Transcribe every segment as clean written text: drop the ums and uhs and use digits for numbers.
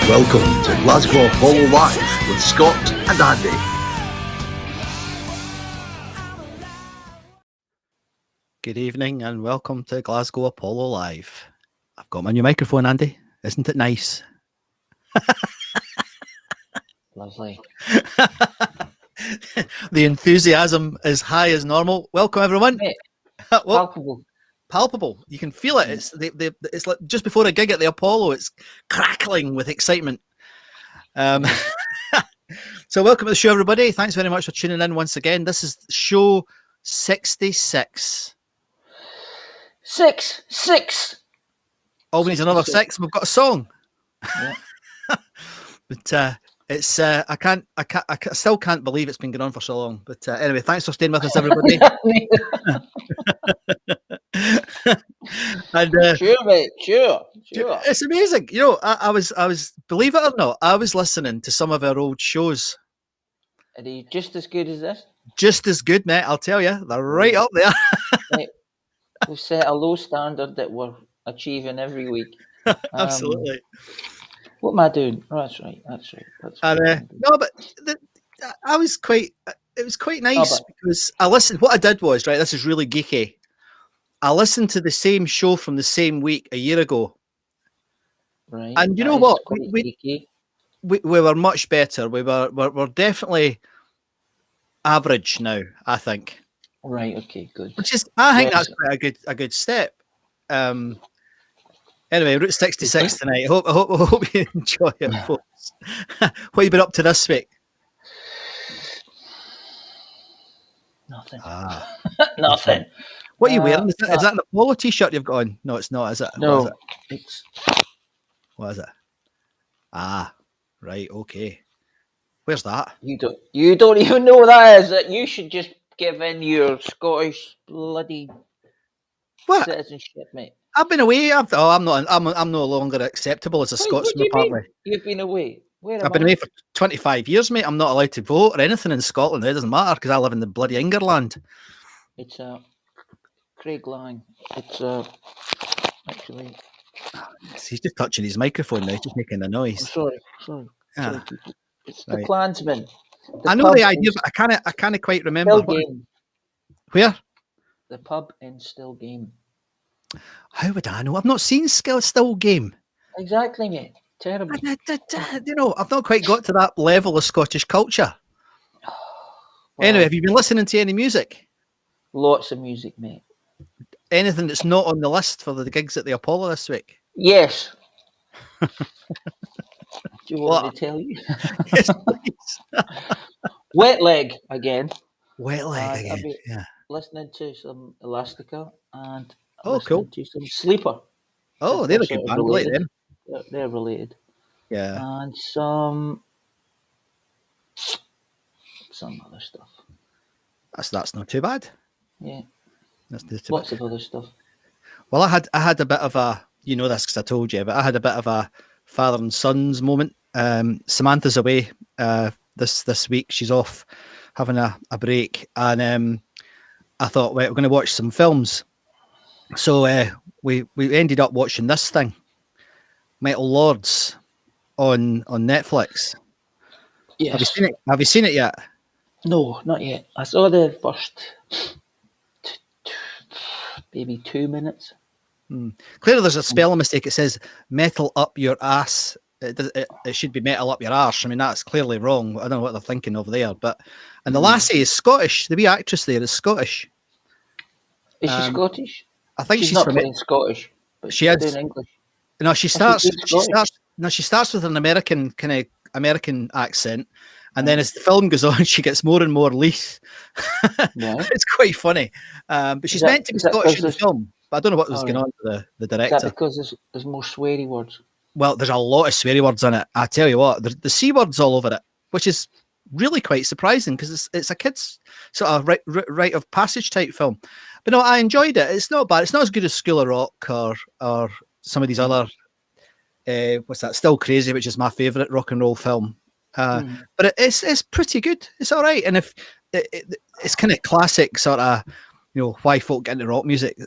Welcome to Glasgow Apollo Live with Scott and Andy. Good evening and welcome to Glasgow Apollo Live. I've got my new microphone, Andy. Isn't it nice? Lovely. The enthusiasm is high as normal. Welcome, everyone. Mate, Well, palpable. palpable. You can feel it. It's like just before a gig at the Apollo. It's crackling with excitement. So welcome to the show, everybody. Thanks very much for tuning in once again. This is show 66. Six. Oh, we need another 6. We've got a song. Yeah. But it's I still can't believe it's been going on for so long. But anyway, thanks for staying with us, everybody. And Sure, mate. Sure. it's amazing. You know, I was believe it or not, I was listening to some of our old shows. Are they just as good as this? Just as good, mate. I'll tell you, they're right up there. Mate, we've set a low standard that we're achieving every week. Absolutely. What am I doing? Oh, that's right. And no, but I was quite. It was quite nice because I listened. What I did was right. This is really geeky. I listened to the same show from the same week a year ago. Right. And you know what? We were much better. We're definitely average now, I think. Right. Okay. Good. Which is, I think that's quite a good step. Anyway, Route 66 tonight. I hope you enjoy it, folks. What have you been up to this week? Nothing. Nothing. What are you wearing? Is that an Apollo t-shirt you've got on? No, it's not, is it? No. What is it? Ah, right, okay. Where's that? You don't even know what that is. That you should just give in your Scottish bloody citizenship, mate. I've been away. I'm no longer acceptable as a Scotsman, apparently. You've been away. I've been away for 25 years, mate. I'm not allowed to vote or anything in Scotland. It doesn't matter because I live in the bloody Ingerland. It's Craig Lang. It's actually. He's just touching his microphone now. He's just making a noise. I'm sorry. Ah, it's the Klansman. I know the idea, but I can't quite remember. Where? The pub in Still Game. How would I know? I've not seen Still Game. Exactly, mate. Terrible. You know, I've not quite got to that level of Scottish culture. Well, anyway, have you been listening to any music? Lots of music, mate. Anything that's not on the list for the gigs at the Apollo this week? Yes. Do you want me to tell you? Yes, please. Wet Leg again. Wet Leg again. Yeah. Listening to some Elastica and cool. To some Sleeper. Oh, they're a good band. Like them. They're related. Yeah. And some other stuff. That's not too bad. Yeah. That's not too Lots bad. of other stuff. Well, I had a bit of a, you know this because I told you, but I had a bit of a father and sons moment. Samantha's away this week. She's off having a break, and I thought, right, we're going to watch some films. So we ended up watching this thing, Metal Lords, on Netflix. Yes. Have you seen it yet? No, not yet. I saw the first maybe 2 minutes. Clearly, there's a spelling mistake. It says "metal up your ass." It should be "metal up your arse." I mean, that's clearly wrong. I don't know what they're thinking over there. And the lassie is Scottish. The wee actress there is Scottish. Is she Scottish? I think she's not from playing Scottish, but she she's is doing English. No, she starts with an American accent, and then as the film goes on, she gets more and more Leith. It's quite funny. But she's meant to be Scottish in the film, but I don't know what was going on with the director. Is that because there's more sweary words? Well, there's a lot of sweary words in it. I tell you what, the C word's all over it, which is really quite surprising because it's a kid's sort of rite of passage type film. But no, I enjoyed it. It's not bad. It's not as good as School of Rock or some of these other what's that? Still Crazy, which is my favourite rock and roll film. But it's pretty good. It's all right, and if it's kind of classic sort of, you know, why folk get into rock music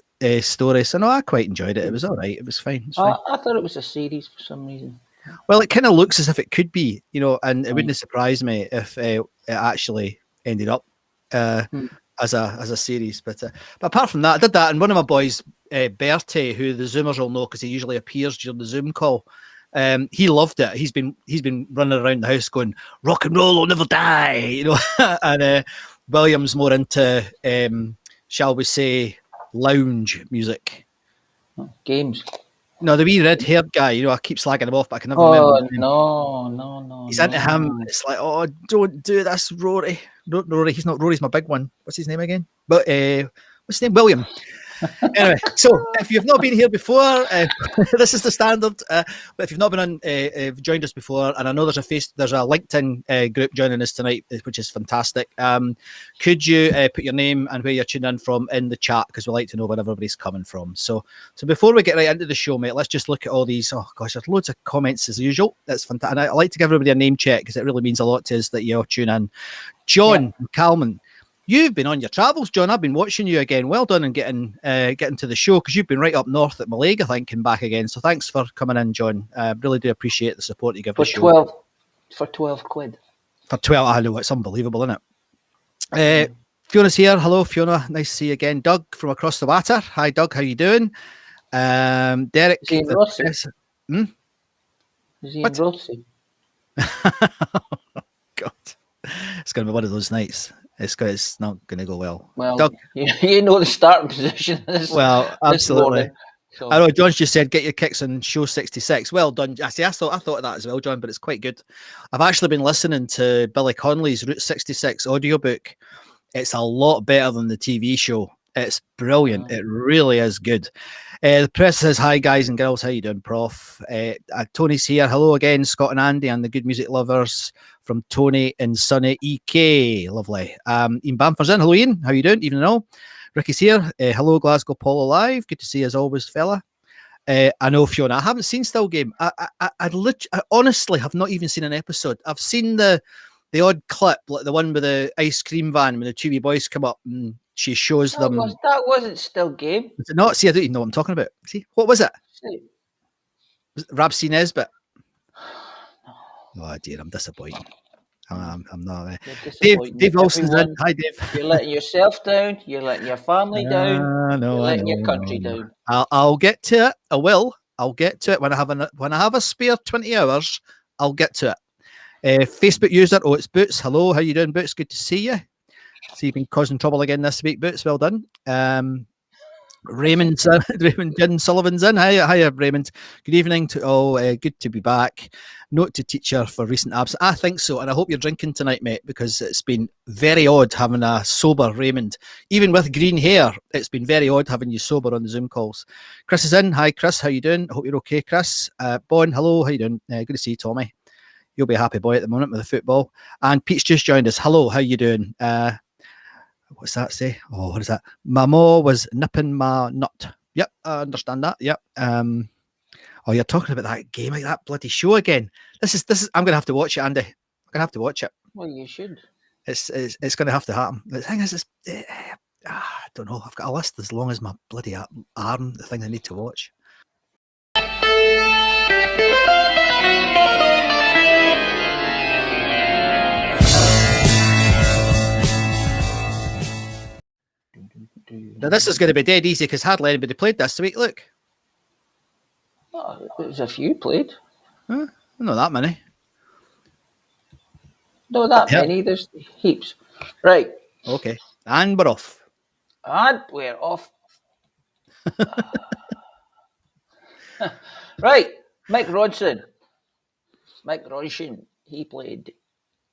story. So no, I quite enjoyed it. It was all right. It was fine. I thought it was a series for some reason. Well, it kind of looks as if it could be, and it wouldn't surprise me if it actually ended up as a series. But apart from that, I did that, and one of my boys, Bertie, who the Zoomers will know because he usually appears during the Zoom call. He loved it. He's been running around the house going, "Rock and roll will never die," and William's more into, shall we say, lounge music. Games. No, the wee red-haired guy. I keep slagging him off, but I can never remember. No. He's into him. It's like, oh, don't do this, Rory. No, Rory. He's not Rory. He's my big one. What's his name again? But what's his name? William. Anyway, so if you've not been here before, this is the standard. But if you've not been joined us before, and I know there's a LinkedIn group joining us tonight, which is fantastic. Could you put your name and where you're tuning in from in the chat, because we like to know where everybody's coming from. So before we get right into the show, mate, let's just look at all these. Oh gosh, there's loads of comments as usual. That's fantastic. And I like to give everybody a name check because it really means a lot to us that you all tune in. John Calman. You've been on your travels, John. I've been watching you again. Well done in getting to the show, because you've been right up north at Mallaig, I think, and back again. So thanks for coming in, John. Really do appreciate the support you give the show. For 12 quid. For 12, I know, it's unbelievable, isn't it? Fiona's here. Hello, Fiona. Nice to see you again. Doug from across the water. Hi, Doug. How you doing? Derek. Is he in Rossi? Is he in Rossi? God. It's going to be one of those nights. It's not going to go well. Well, Doug, you know the starting position. Well, absolutely. So. I know John's just said get your kicks on show 66. Well done. I thought of that as well, John, but it's quite good. I've actually been listening to Billy Connolly's Route 66 audiobook. It's a lot better than the TV show. It's brilliant. It really is good. The press says, hi, guys and girls. How you doing, Prof? Tony's here. Hello again, Scott and Andy and the good music lovers from Tony and Sunny EK. Lovely. Ian Bamford's in. Hello, Ian. How you doing? Even though Ricky's here. Hello, Glasgow Polo Live. Good to see you as always, fella. I know, Fiona. I haven't seen Still Game. I honestly have not even seen an episode. I've seen the odd clip, like the one with the ice cream van when the two wee boys come up and she shows them. That wasn't Still Game. Was it not? See, I don't even know what I'm talking about. See, what was it? Was it Rab C. Nesbitt? Oh dear, I'm disappointed. I'm not. Dave Wilson's in. Hi, Dave. You're letting yourself down. You're letting your family down. No, you're letting your country down. I'll get to it. I will. I'll get to it when I have a spare 20 hours. I'll get to it. Facebook user. Oh, it's Boots. Hello, how you doing, Boots? Good to see you. So you've been causing trouble again this week, Boots. Well done. Raymond Jim Sullivan's in. Hi, Raymond. Good evening to all. Good to be back. Note to teacher for recent absence. I think so, and I hope you're drinking tonight, mate, because it's been very odd having a sober Raymond. Even with green hair, it's been very odd having you sober on the Zoom calls. Chris is in. Hi, Chris. How you doing? I hope you're okay, Chris. Bon, hello. How you doing? Good to see you, Tommy. You'll be a happy boy at the moment with the football. And Pete's just joined us. Hello. How you doing? What's that say? Oh, what is that? My ma was nipping my nut. Yep, I understand that. Yep. Oh, you're talking about that game, like that bloody show again. This is. I'm gonna have to watch it, Andy. I'm gonna have to watch it. Well, you should. It's gonna have to happen. The thing is, I don't know. I've got a list as long as my bloody arm. The thing I need to watch. Now this is going to be dead easy because hardly anybody played this week. Look. Oh, there's a few played. Huh? Not that many. Not that many. There's heaps. Right. Okay. And we're off. And we're off. Right. Mike Rodson. He played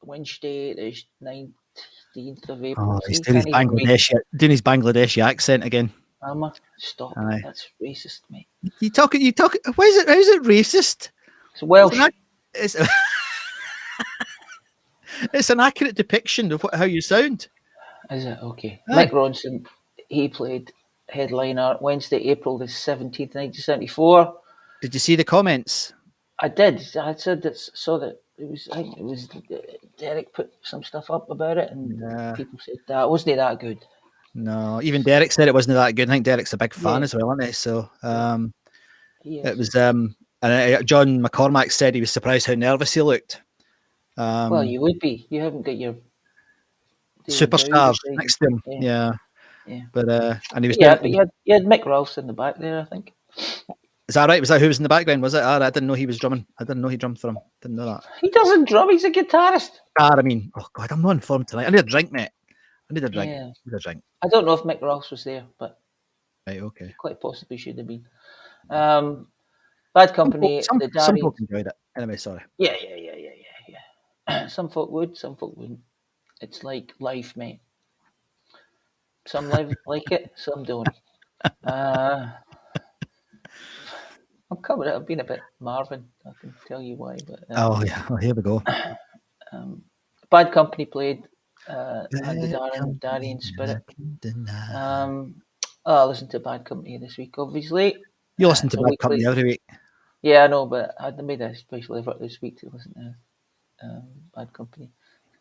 Wednesday, the 19th of April. Oh, he's doing his Bangladeshi accent again. Stop. Aye. That's racist, mate. You talk. Why is it racist? It's Welsh. It's an accurate depiction of how you sound. Is it? Okay. Aye. Mike Ronson, he played headliner Wednesday, April the 17th, 1974. Did you see the comments? I did. I said that. Saw that. It was Derek put some stuff up about it, and people said that wasn't that good. No, even Derek said it wasn't that good. I think Derek's a big fan as well, isn't he? So it was And John McCormack said he was surprised how nervous he looked. Well, you would be. You haven't got your superstar next to him. Yeah. But and he was but you had Mick Rolfe in the back there, I think. Is that right? Was that who was in the background? Was it? I didn't know he was drumming. I didn't know he drummed for him. Didn't know that. He doesn't drum. He's a guitarist. I mean, oh God, I'm not informed tonight. I need a drink, mate. I need a drink. Yeah. I need a drink. I don't know if Mick Rolfe was there, but right, okay. Quite possibly should have been. Bad Company. Some folk enjoyed it. Anyway, sorry. Yeah. Some folk would, some folk wouldn't. It's like life, mate. Some like it, some don't. I'm coming. I've been a bit Marvin. I can tell you why. But oh yeah, well, here we go. Bad Company played. Darien Spirit. I listened to Bad Company this week. Obviously, you listen to Bad Company every week. Yeah, I know, but I made a special effort this week to listen to Bad Company.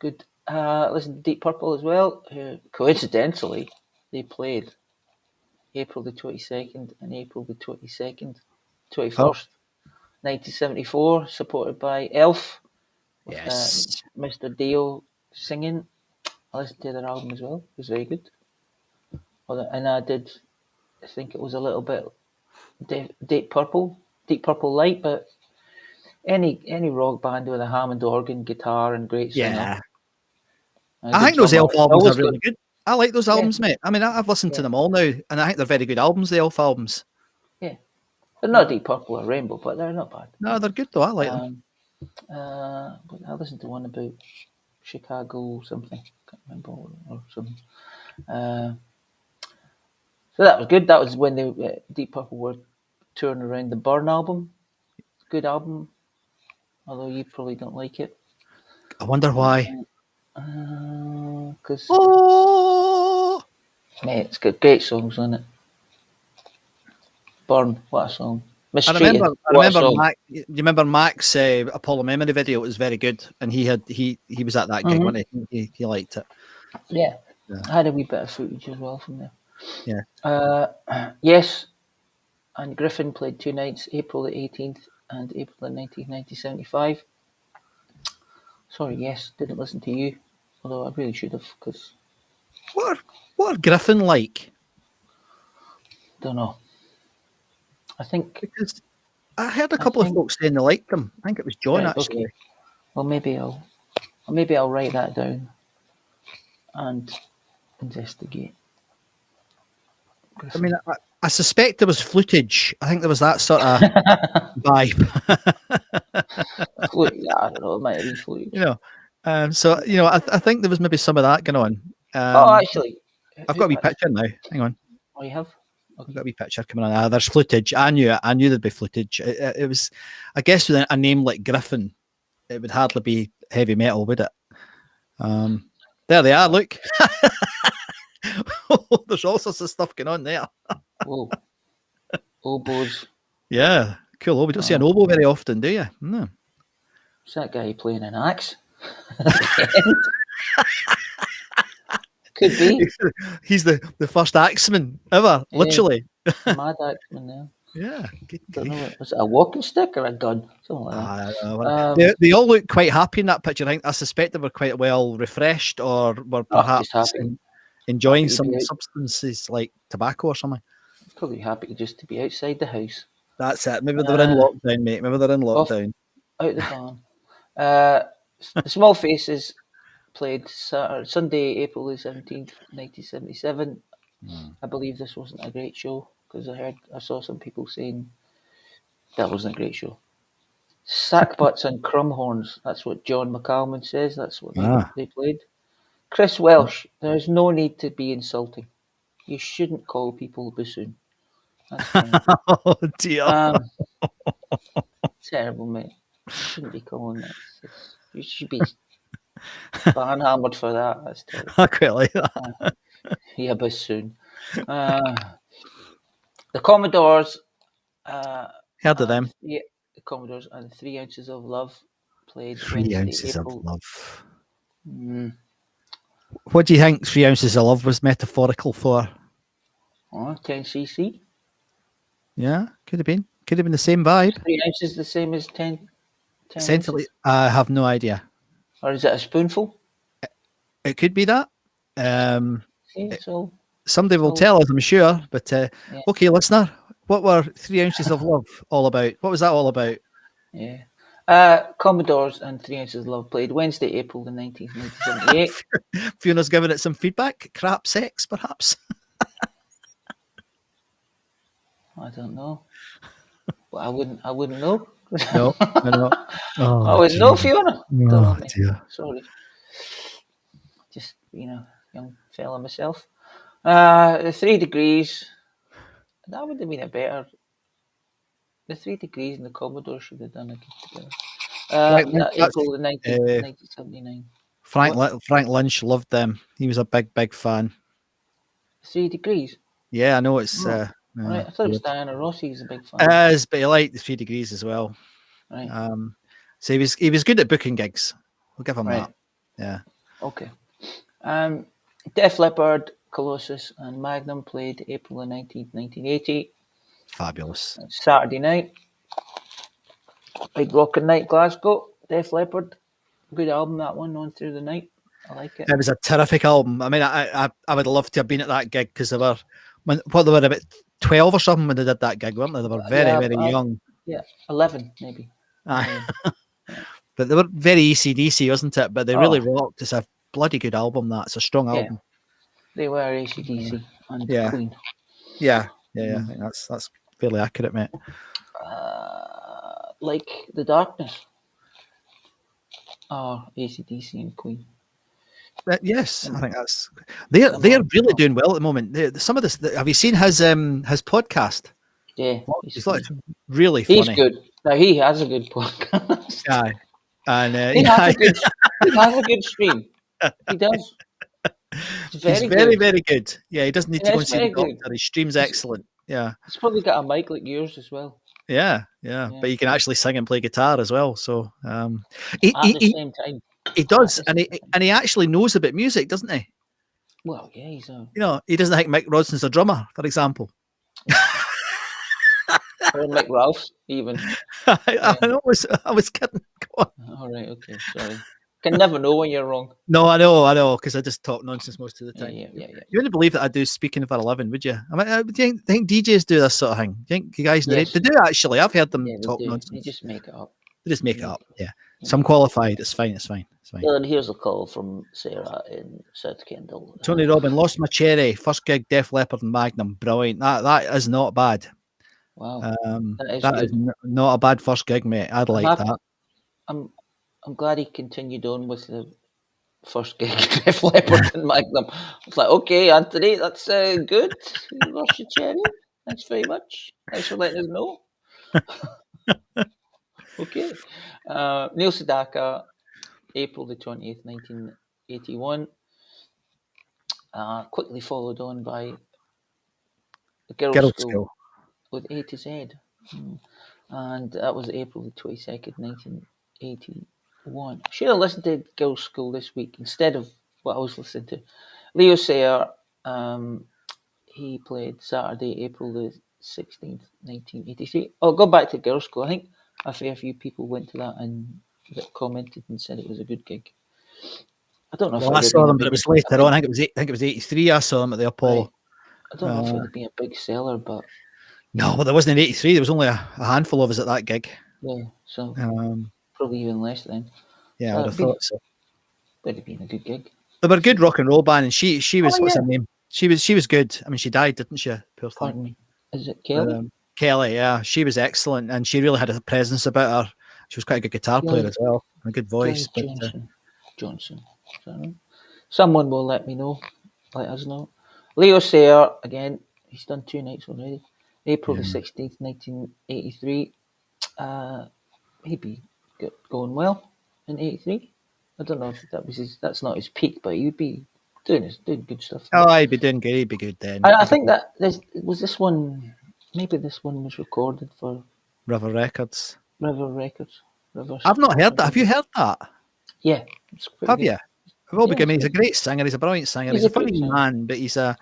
Good. Listen to Deep Purple as well. Who coincidentally they played April the 22nd and April the 21st, 1974, supported by Elf. Yes. Mr. Dio singing. I listened to their album as well. It was very good. And I think it was a little bit Deep Purple light, but any rock band with a Hammond organ, guitar, and great singer. Yeah. I think those Elf albums are really good. I like those albums, mate. I mean, I've listened to them all now, and I think they're very good albums, the Elf albums. Yeah. They're not Deep Purple or Rainbow, but they're not bad. No, they're good, though. I like them. But I listened to one about Chicago or something. Can't remember, or something. So that was good. That was when the Deep Purple were touring around the Burn album. Good album, although you probably don't like it. I wonder why. Because mate, it's got great songs on it. Burn, what a song! Mistreated. I remember Mac. You remember Mac's Apollo Memory video? It was very good, and he was at that gig, wasn't he? He liked it. Yeah, I had a wee bit of footage as well from there. Yeah. Yes, and Griffin played 2 nights, April the 18th and April the 19th, 1975. Sorry, yes, didn't listen to you, although I really should have, because... What are Griffin like? Don't know. I think... Because I heard a couple of folks saying they liked them. I think it was John, actually. Okay. Well, maybe I'll write that down and investigate. Griffin. I mean, I suspect there was flutage. I think there was that sort of vibe. I don't know. It might have been flutage. So I think there was maybe some of that going on. Actually, I've got a wee picture now. Hang on. Oh, you have? Okay. I've got a wee picture coming on. There's footage. I knew it. I knew there'd be footage. It was, I guess, with a name like Griffin, it would hardly be heavy metal, would it? There they are. Look. There's all sorts of stuff going on there. Whoa. Oboes. Yeah, cool. We don't see an oboe very often, do you? No. Is that guy playing an axe? Could be. He's the first axeman ever, literally. Mad axeman now. Yeah. Don't know. Was it a walking stick or a gun? Something like that. They all look quite happy in that picture. I suspect they were quite well refreshed, or were perhaps enjoying some substances like tobacco or something. Probably happy just to be outside the house. That's it. Maybe they're in lockdown, mate. Maybe they're in lockdown. Out the barn. The Small Faces played Sunday, April the 17th, 1977. I believe this wasn't a great show, because I saw some people saying that wasn't a great show. Sackbutts and Crumhorns. That's what John McCalman says. That's what they played. Chris Welsh. There's no need to be insulting. You shouldn't call people bassoon. Oh dear. Terrible, mate. You shouldn't be calling that. You should be banhammered for that. That's terrible. I quite like that. Yeah, bassoon. The Commodores. Heard of them? Yeah, the Commodores and 3 Ounces of Love played 3 Ounces of Love. Mm. What do you think 3 Ounces of Love was metaphorical for? 10cc. Yeah, could have been. Could have been the same vibe. 3 ounces the same as 10 Essentially, ounces? I have no idea. Or is it a spoonful? It could be that. See, so Somebody will so- tell us, I'm sure. But yeah. okay, listener, what were 3 ounces of love all about? What was that all about? Yeah. Commodores and 3 Ounces of Love played Wednesday, April the 19th, 1978. Fiona's giving it some feedback. Crap sex, perhaps. I don't know. But I wouldn't know. No, I know. I wouldn't know, Fiona. Don't know me. Dear. Sorry. Just being a young fella myself. The 3 Degrees. That would have been a better. The 3 Degrees and the Commodore should have done a good together. Right, April the 19th, 1979. Frank Lynch loved them. He was a big fan. 3 Degrees. Yeah, I know it's. Oh, right, I thought it was Diana Ross. He was a big fan. But he liked the 3 Degrees as well. Right. So he was good at booking gigs. We'll give him that. Yeah. Okay. Def Leppard, Colossus, and Magnum played April the 19th, 1980. Fabulous. Saturday night. Big rockin' night, Glasgow. Def Leppard. Good album, that one, On Through the Night. I like it. It was a terrific album. I mean, I would love to have been at that gig because they were about 12 or something when they did that gig, weren't they? They were very young. Yeah, 11 maybe. Aye. But they were very AC/DC, wasn't it? But they really rocked. It's a bloody good album. It's a strong album. They were AC/DC and Queen. Yeah. I think that's fairly accurate, mate. Like The Darkness. AC/DC and Queen. Yes, I think they're really doing well at the moment. Some of this, have you seen his podcast? Yeah, he's like really funny. He's good. Now he has a good podcast. Aye, and he has a good stream. He does. He's very good. Yeah, he doesn't need to go and see the doctor. His stream's excellent. Yeah, he's probably got a mic like yours as well. Yeah. But you can actually sing and play guitar as well. So at the same time. He does, and he actually knows about music, doesn't he? Well, yeah, he's a... he doesn't think Mick Rodson's a drummer, for example. Or Mick Ralphs, even. I was kidding. Go on. All right, okay, sorry. Can never know when you're wrong. No, I know, because I just talk nonsense most of the time. Yeah. You wouldn't believe that I do speaking for a living, would you? I mean, do you think DJs do this sort of thing? Do you think you guys they do actually? I've heard them talk nonsense. They just make it up. They just make it up, yeah. Some qualified, it's fine. Well, and here's a call from Sarah in South Kendall. Tony Robin, Lost My Cherry, first gig, Def Leppard and Magnum, brilliant. That is not bad. Wow, that is not a bad first gig, mate. I'd like that. I'm glad he continued on with the first gig, Def Leppard and Magnum. It's like, okay, Anthony, that's good. Lost your cherry. Thanks very much. Thanks for letting us know. Okay. Neil Sedaka, April the 20th, 1981. Quickly followed on by the Girls' School with A to Z. And that was April the 22nd, 1981. I should have listened to Girls' School this week instead of what I was listening to. Leo Sayer, he played Saturday, April the 16th, 1983. I'll go back to Girls' School. I think a fair few people went to that and commented and said it was a good gig. I don't know if I saw them, but it was later on. I think it was 83. I saw them at the Apollo. Right. I don't know if it would be a big seller, but no, but there wasn't in 83. There was only a handful of us at that gig. Yeah, so probably even less then. Yeah, I would have thought so. Would have been a good gig. They were a good rock and roll band, and she was what's her name? She was good. I mean, she died, didn't she? Pardon me. Is it Kelly? Kelly, yeah, she was excellent, and she really had a presence about her. She was quite a good guitar player as well, and a good voice. Johnson. Someone will let me know. Let us know. Leo Sayer, again, he's done 2 nights already. April the 16th, 1983. He'd be going well in 83. I don't know if that was that's not his peak, but he'd be doing good stuff. Oh, he'd be doing good. He'd be good then. I think that this one was recorded for River Records. I've not heard that. Have you heard that? Yeah. Have you? He's a great singer. He's a brilliant singer. He's a funny man, but he's a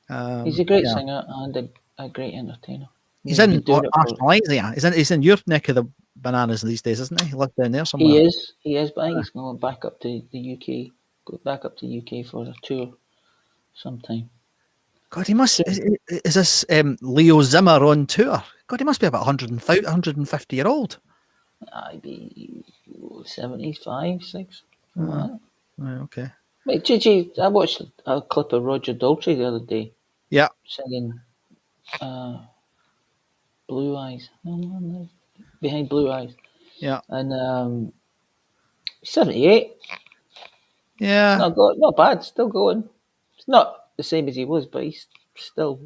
great singer and a great entertainer. He's He's been in doing it for. Arsenal, isn't he? He's in your neck of the bananas these days, isn't he? He lives down there somewhere. He is, but I think he's going back up to the UK. Go back up to the UK for a tour sometime. God, he must. Is this Leo Zimmer on tour? God, he must be about 150-year-old. I'd be 75, 6. Right, okay. Wait, Gigi, I watched a clip of Roger Daltrey the other day. Yeah. Singing Blue Eyes. No. Behind Blue Eyes. Yeah. And 78. Yeah. Not bad. Still going. It's not the same as he was, but he's still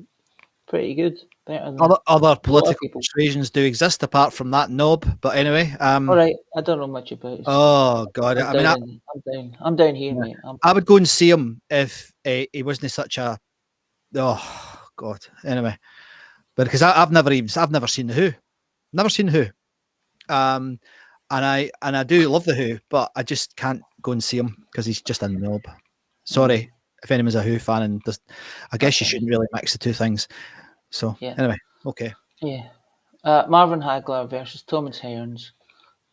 pretty good. Better than Other political persuasions do exist apart from that knob. But anyway. All right. I don't know much about it. Oh God. I'm down here, mate. I would go and see him if he wasn't such a. Oh God. Anyway, but because I've never seen the Who. Never seen the Who. And I do love the Who, but I just can't go and see him because he's just a knob. Sorry if anyone's a Who fan, and I guess you shouldn't really mix the two things. So anyway, okay. Yeah. Marvin Hagler versus Thomas Hearns.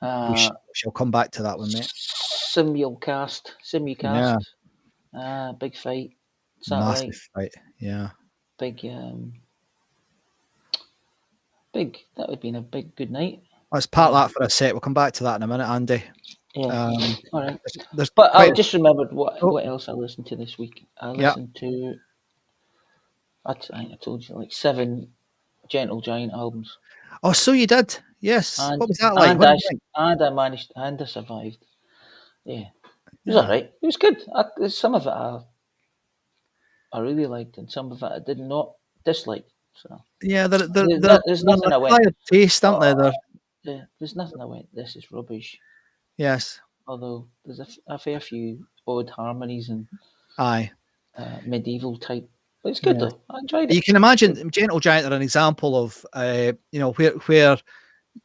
We shall come back to that one, mate. Simulcast. Yeah. Big fight. Massive fight. Yeah. Big. That would have been a big good night. Let's part that for a sec. We'll come back to that in a minute, Andy. Yeah. All right. But I just remembered what else I listened to this week. I listened to. I think I told you 7 Gentle Giant albums. Oh, so you did? Yes. What was that like? I survived. Yeah, it was all right. It was good. Some of it I really liked, and some of it I did not dislike. So yeah, there's nothing I went. Taste, aren't there? Yeah, there's nothing I went. This is rubbish. Yes. Although there's a fair few odd harmonies and medieval type. But it's good though. I enjoyed it. You can imagine Gentle Giant are an example of where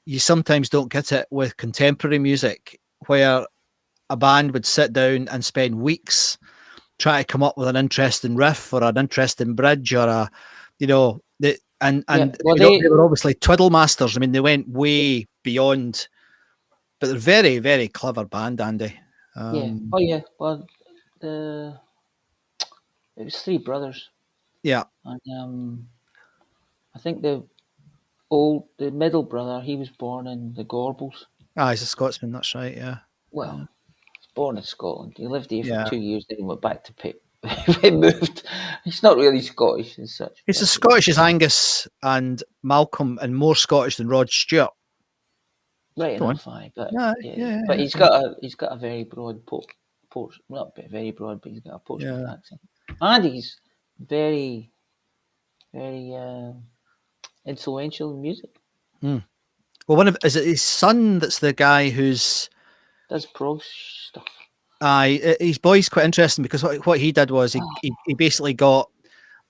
you sometimes don't get it with contemporary music, where a band would sit down and spend weeks trying to come up with an interesting riff or an interesting bridge or they were obviously twiddle masters. I mean, they went way beyond, but they're very, very clever band, Andy. Well, it was 3 brothers. Yeah. And I think the middle brother, he was born in the Gorbals. He's a Scotsman, that's right, yeah. Well, he's born in Scotland. He lived here for 2 years, then he went back to Pitt. He moved. He's not really Scottish as such. He's as Scottish as Angus and Malcolm, and more Scottish than Rod Stewart. Right enough, but he's got a very broad not very broad, but he's got a Portsmouth accent. And he's very, very influential in music. Well, is it his son that's the guy who's does prog stuff? His boy's quite interesting because what he did was he basically got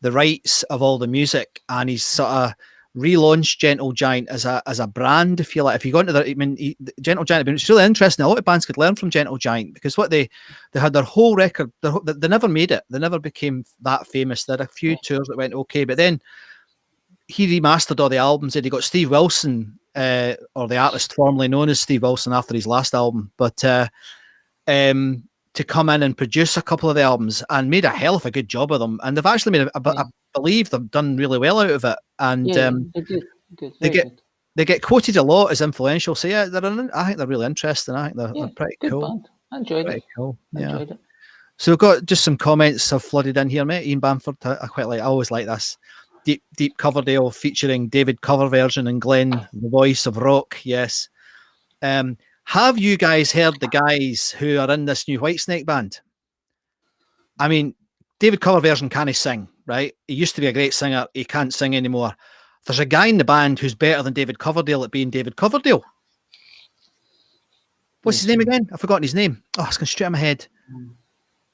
the rights of all the music, and he's sort of relaunched Gentle Giant as a brand, if you like. If you go into Gentle Giant, it's really interesting. A lot of bands could learn from Gentle Giant because they had their whole record. They never made it. They never became that famous. They had a few tours that went okay, but then he remastered all the albums, and he got Steve Wilson, or the artist formerly known as Steve Wilson, after his last album, but to come in and produce a couple of the albums, and made a hell of a good job of them. And they've actually made I believe they've done really well out of it. And they did. Good. They get quoted a lot as influential. So I think they're really interesting. I think they're pretty good cool. Band. I enjoyed it. Cool. Enjoyed it. So we've got just some comments have flooded in here, mate. Ian Bamford, I always like this. Deep Coverdale featuring David cover version and Glenn, the voice of rock. Yes. Have you guys heard the guys who are in this new Whitesnake band? I mean, David cover version can't sing, right? He used to be a great singer. He can't sing anymore. There's a guy in the band who's better than David Coverdale at being David Coverdale. What's his name again? I've forgotten his name. Oh, it's going straight in my head.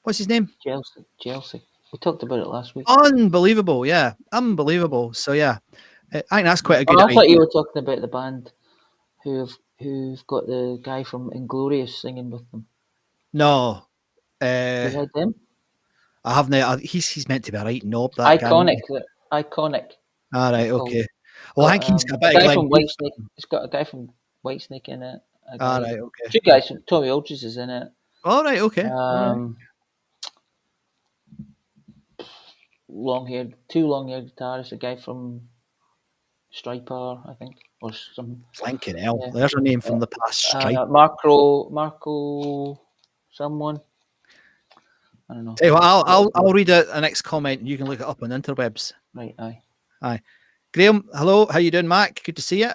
What's his name? Chelsea. We talked about it last week. Unbelievable, yeah. Unbelievable. So, yeah. I think that's quite a good idea. I thought you were talking about the band who've got the guy from Inglorious singing with them. No. You heard them? I haven't. He's meant to be a right knob, that Iconic. guy. Iconic. All right, okay. Well, I think he's got a bit a of guy Glenn from Hughes. Whitesnake. It's got a guy from Whitesnake in it. All right, okay. Two guys from Tommy Aldridge is in it. All right, okay. All right. Two long-haired guitarists. A guy from Striper, I think, or some. Flanking hell. Yeah. There's a name from the past. Stripe. Marco, someone. I don't know. Tell you what, I'll read out the next comment and you can look it up on the interwebs. Right, aye. Graham, hello. How you doing, Mac? Good to see you.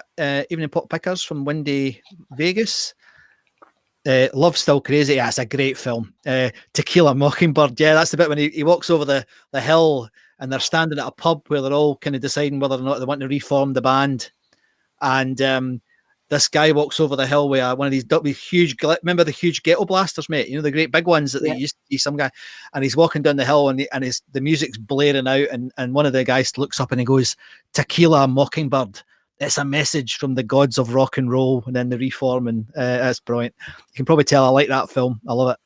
Evening Pop Pickers from windy Vegas. Love Still Crazy. Yeah, it's a great film. Tequila Mockingbird. Yeah, that's the bit when he walks over the hill and they're standing at a pub where they're all kind of deciding whether or not they want to reform the band. And this guy walks over the hill with one of these huge, remember the huge ghetto blasters, mate? You know, the great big ones that they used to see, some guy. And he's walking down the hill and the music's blaring out. And one of the guys looks up and he goes, Tequila Mockingbird. It's a message from the gods of rock and roll and then the reform. And that's brilliant. You can probably tell I like that film. I love it.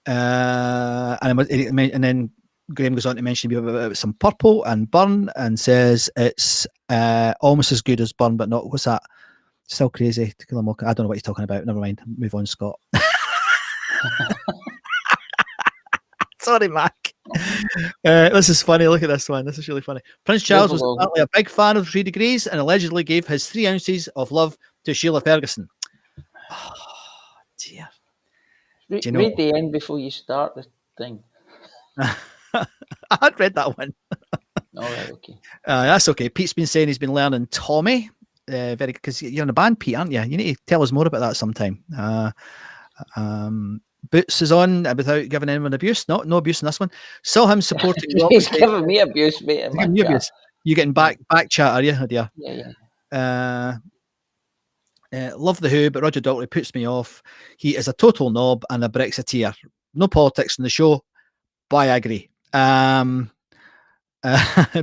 And then Graham goes on to mention about some Purple and Burn and says it's almost as good as Burn, but not, what's that? Still Crazy. I don't know what he's talking about. Never mind. Move on, Scott. Sorry, Mac. This is funny. Look at this one. This is really funny. Prince Charles was apparently a big fan of 3 Degrees and allegedly gave his 3 ounces of love to Sheila Ferguson. Oh, dear. Read the end before you start the thing. I had read that one. All right, okay. That's okay. Pete's been saying he's been learning Tommy. Because you're in a band, Pete, aren't you? You need to tell us more about that sometime. Boots is on without giving anyone abuse. No abuse in this one. Saw him supporting. He's giving me abuse, mate. You getting back chat, are you? Yeah. Yeah. Love the Who, but Roger Daltrey puts me off. He is a total knob and a Brexiteer. No politics in the show, but I agree.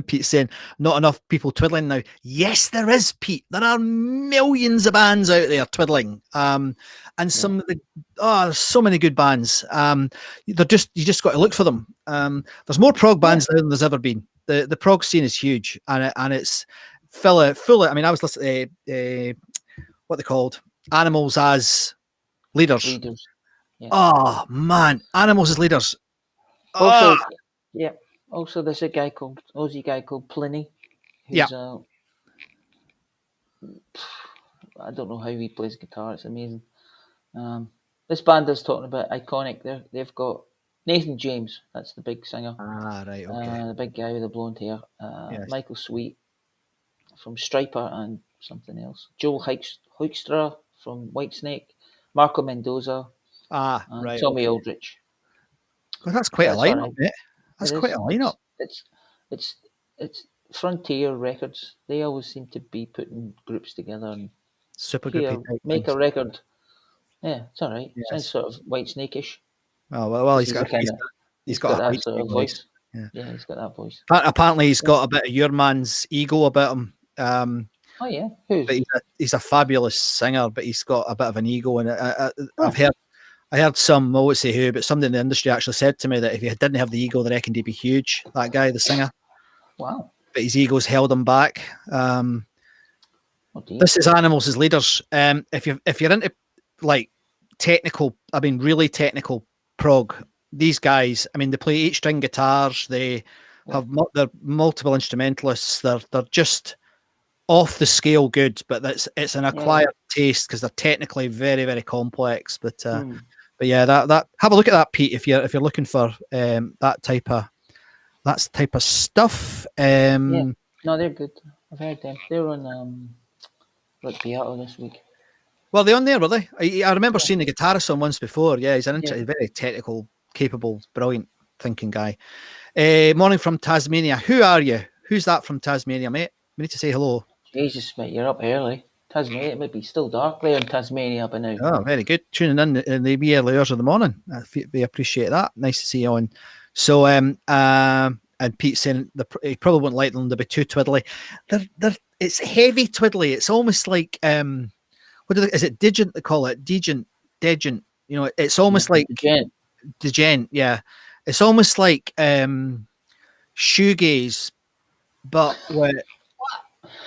Pete's saying, not enough people twiddling now. Yes, there is, Pete. There are millions of bands out there twiddling. And some of there's so many good bands. You just got to look for them. There's more prog bands now than there's ever been. The prog scene is huge, and it's full of. I mean, I was listening to what they called Animals as leaders. Yeah. Oh man, Animals as leaders. Also, Also, there's a Aussie guy called Pliny. Who's, I don't know how he plays guitar. It's amazing. This band is talking about iconic. They've got Nathan James. That's the big singer. Ah, right, okay. The big guy with the blonde hair. Michael Sweet from Striper and something else. Joel Hoekstra from Whitesnake. Marco Mendoza. Right. Tommy Aldridge. Well, that's quite a lineup, mate. That's quite a lineup. It's Frontier Records. They always seem to be putting groups together and super good. Make a record. Yeah, it's all right. Yes. Sounds sort of Whitesnake-ish. Oh well, he's got that sort of voice. Yeah, he's got that voice. Apparently, he's got a bit of your man's ego about him. Oh yeah, who's? But he's a fabulous singer, but he's got a bit of an ego, and I heard some, I won't say who, but somebody in the industry actually said to me that if he didn't have the ego, they reckoned he'd be huge. That guy, the singer. Wow. But his ego's held him back. This is Animals as leaders. If you're into like technical, really technical prog, these guys, I mean, they play 8-string guitars. They they're multiple instrumentalists. They're just off the scale good, but it's an acquired taste because they're technically very, very complex. But yeah, that have a look at that, Pete, if you're looking for that type of stuff. No, they're good. I've heard them. They were on Rick Beato this week. Well, they're on there, were they? I remember seeing the guitarist on once before. Yeah, he's very technical, capable, brilliant thinking guy. Morning from Tasmania. Who are you? Who's that from Tasmania, mate? We need to say hello. Jesus, mate, you're up early. Tasmania, it might be still dark there in Tasmania by now. Oh, very good. Tuning in the wee early hours of the morning. We appreciate that. Nice to see you on. So, and Pete's saying he probably wouldn't like them. They'll be too twiddly. It's heavy twiddly. It's almost like is it digent? They call it degent. You know, it's almost like degent. Yeah, it's almost like shoegaze, but with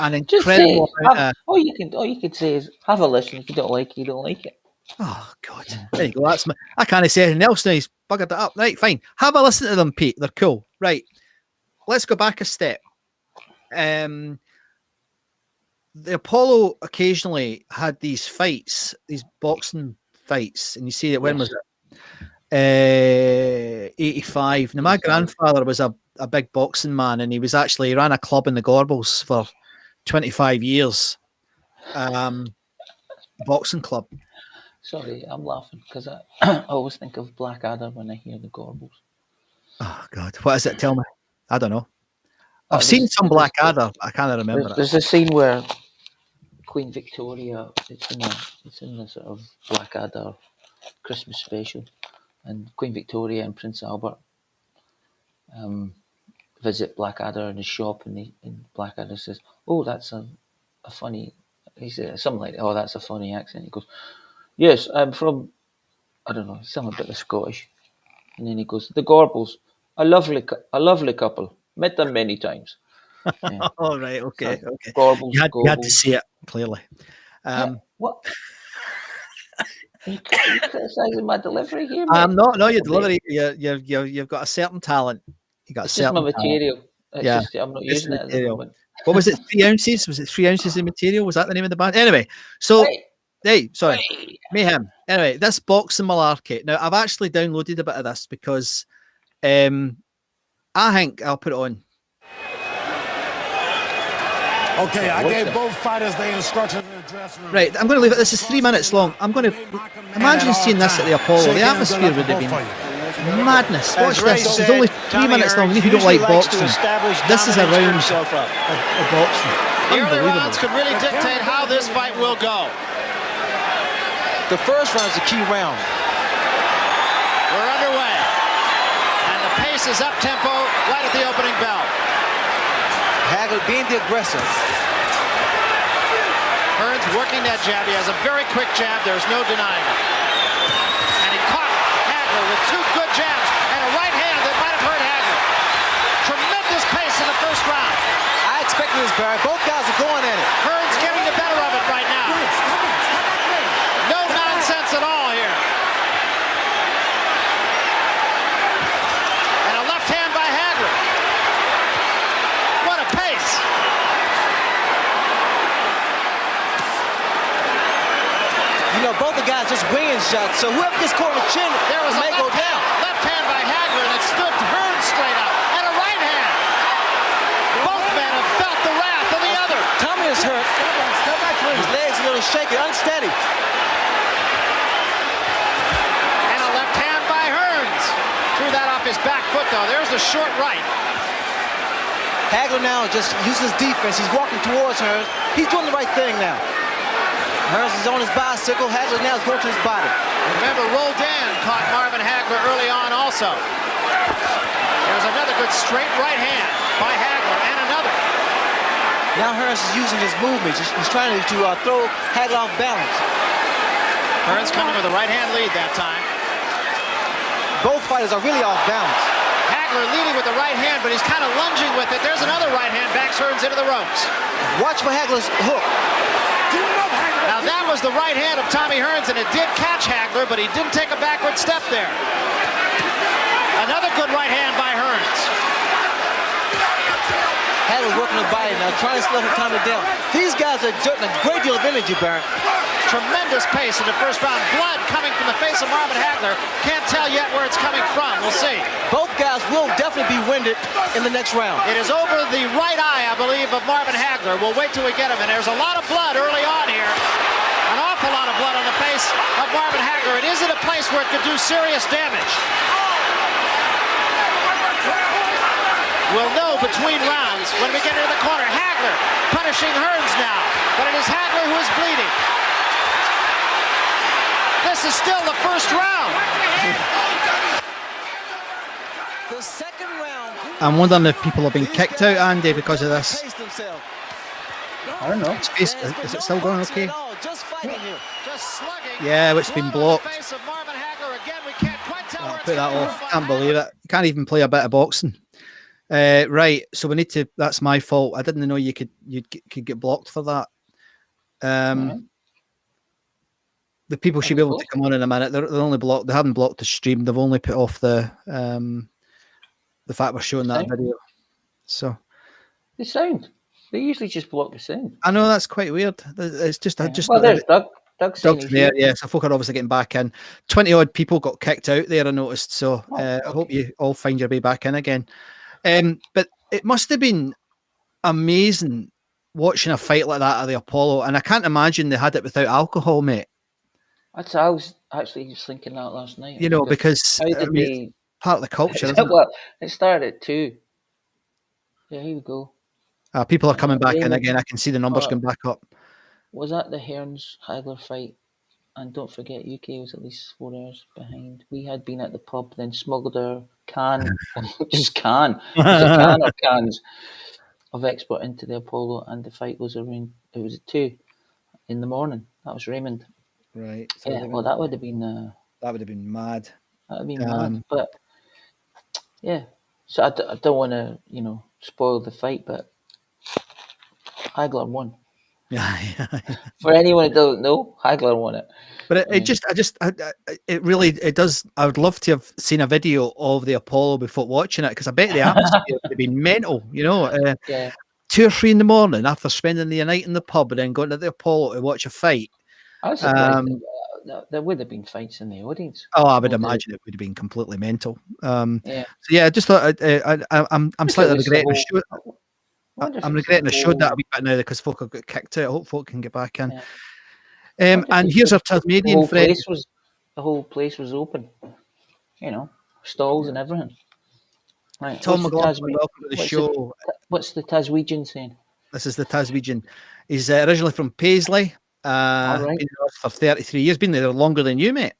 an Just say incredible amount of, all you can say is have a listen. If you don't like it, you don't like it. oh God, there you go. That's my, I can't say anything else now. He's buggered it up. Right, fine. Have a listen to them, Pete. They're cool. Right. Let's go back a step. The Apollo occasionally had these fights, these boxing fights, and you see that when was it? 85. Now my grandfather was a big boxing man, and he ran a club in the Gorbals for 25 years. Boxing club. Sorry, I'm laughing because I always think of Blackadder when I hear the Gorbals. Oh God, what is it? Tell me. I don't know. I've seen some Blackadder. I can't remember. There's a scene where Queen Victoria, it's in the sort of Blackadder Christmas special, and Queen Victoria and Prince Albert visit Blackadder in his shop, and Blackadder says, "Oh, that's a funny." He says something like, "Oh, that's a funny accent." He goes, "Yes, I'm from," I don't know, something about the Scottish, and then he goes, "The Gorbals, a lovely couple. Met them many times." Yeah. Oh, right, okay, So, okay. Gorbals, You had to see it clearly. What? Are you criticizing my delivery here? I'm not. No, your delivery. You've got a certain talent. You got It's a certain just my talent. material. It's Yeah, just, I'm not it's using it at the material. moment. What was it? 3 ounces? Was it 3 ounces of material? Was that the name of the band? Anyway, so sorry, Mayhem. Anyway, this boxing malarkey. Now, I've actually downloaded a bit of this because I think I'll put it on. Okay, I gave both fighters the instructions in the dressing room. Right, I'm going to leave it. This is 3 minutes long. I'm going to imagine seeing this at the Apollo. The atmosphere would have been madness. Watch this. It's only 3 minutes long. If you don't like boxing, this is a round of boxing. The early rounds could really dictate how this fight will go. The first round is the key round. We're underway, and the pace is up tempo right at the opening bell. Hagler being the aggressor. Hearns working that jab. He has a very quick jab. There's no denying it. And he caught Hagler with 2 good jabs and a right hand that might have hurt Hagler. Tremendous pace in the first round. I expected this, Barry. Both guys are going at it. Hearns getting the better of it right now. No nonsense at all here. And a left hand by Hagler. What a pace. You know, both the guys just winging shots, so whoever gets caught in the chin may go down. Left hand by Hagler that stood Hearns straight up. And a right hand. Both men have felt the wrath of the other. Tommy is hurt. His legs a little shaky, unsteady. And a left hand by Hearns. Threw that off his back foot, though. There's the short right. Hagler now just uses defense. He's walking towards Hearns. He's doing the right thing now. Hearns is on his bicycle. Hagler now is going to his body. Remember, Roldan caught Marvin Hagler early on also. There's another good straight right hand by Hagler, and another. Now Hearns is using his movement. He's trying to throw Hagler off balance. Hearns coming with a right hand lead that time. Both fighters are really off balance. Hagler leading with the right hand, but he's kind of lunging with it. There's another right hand, backs Hearns into the ropes. Watch for Hagler's hook. Now that was the right hand of Tommy Hearns, and it did catch Hagler, but he didn't take a backward step there. Another good right hand by Hearns. Hagler's working the body now, trying to slow Tommy down. These guys are exerting a great deal of energy, Baron. Tremendous pace in the first round. Blood coming from the face of Marvin Hagler. Can't tell yet where it's coming from. We'll see. Both guys will definitely be winded in the next round. It is over the right eye, I believe, of Marvin Hagler. We'll wait till we get him. And there's a lot of blood early on here. An awful lot of blood on the face of Marvin Hagler. It is in a place where it could do serious damage. We'll know between rounds when we get into the corner. Hagler punishing Hearns now. But it is Hagler who is bleeding. This is still the first round. The second round. I'm wondering if people have been kicked out, Andy, because of this. I don't know. Is it still going okay? Just fighting here. Just slugging. Yeah, it's been blocked. Face of Marvin Hagler again. We can't quite tell where it's Put that coming off. from. Can't believe it. You can't even play a bit of boxing. Right. So we need to. That's my fault. I didn't know you could get blocked for that. Right. The people should be able to come on in a minute. They're only blocked. They haven't blocked the stream. They've only put off the fact we're showing that video. So the sound. They usually just block the sound. I know that's quite weird. It's just Well, there's Doug. Doug's there. Yeah, so folk are obviously getting back in. 20 odd people got kicked out there, I noticed. So I hope you all find your way back in again. But it must have been amazing watching a fight like that at the Apollo, and I can't imagine they had it without alcohol, mate. I was actually just thinking that last night. You know, because it's part of the culture, isn't it? Well, it started at 2. Yeah, here we go. People are coming back in again. I can see the numbers going back up. Was that the Hearns-Hagler fight? And don't forget, UK was at least 4 hours behind. We had been at the pub, then smuggled our can, just can, just a can of cans of export into the Apollo, and the fight was around. It was at 2 in the morning. That was Raymond. Right. So yeah. Well, that would have been. That would have been mad. That would have been mad. But yeah. So I don't want to, spoil the fight, but Hagler won. Yeah. For anyone who doesn't know, Hagler won it. But it really does. I would love to have seen a video of the Apollo before watching it, because I bet the atmosphere would have been mental. 2 or 3 in the morning after spending the night in the pub and then going to the Apollo to watch a fight. I was surprised. There would have been fights in the audience. Oh, I would imagine it would have been completely mental. So yeah, I just thought I'm slightly regretting. I'm regretting I showed that a wee bit now because folk have got kicked out. I hope folk can get back in. And here's our Tasmanian friend. The whole place was open. Stalls and everything. Right. Tom McLaughlin, welcome to the show. What's the Taswegian saying? This is the Taswegian. He's originally from Paisley. Been there for 33 years. Been there longer than you, mate.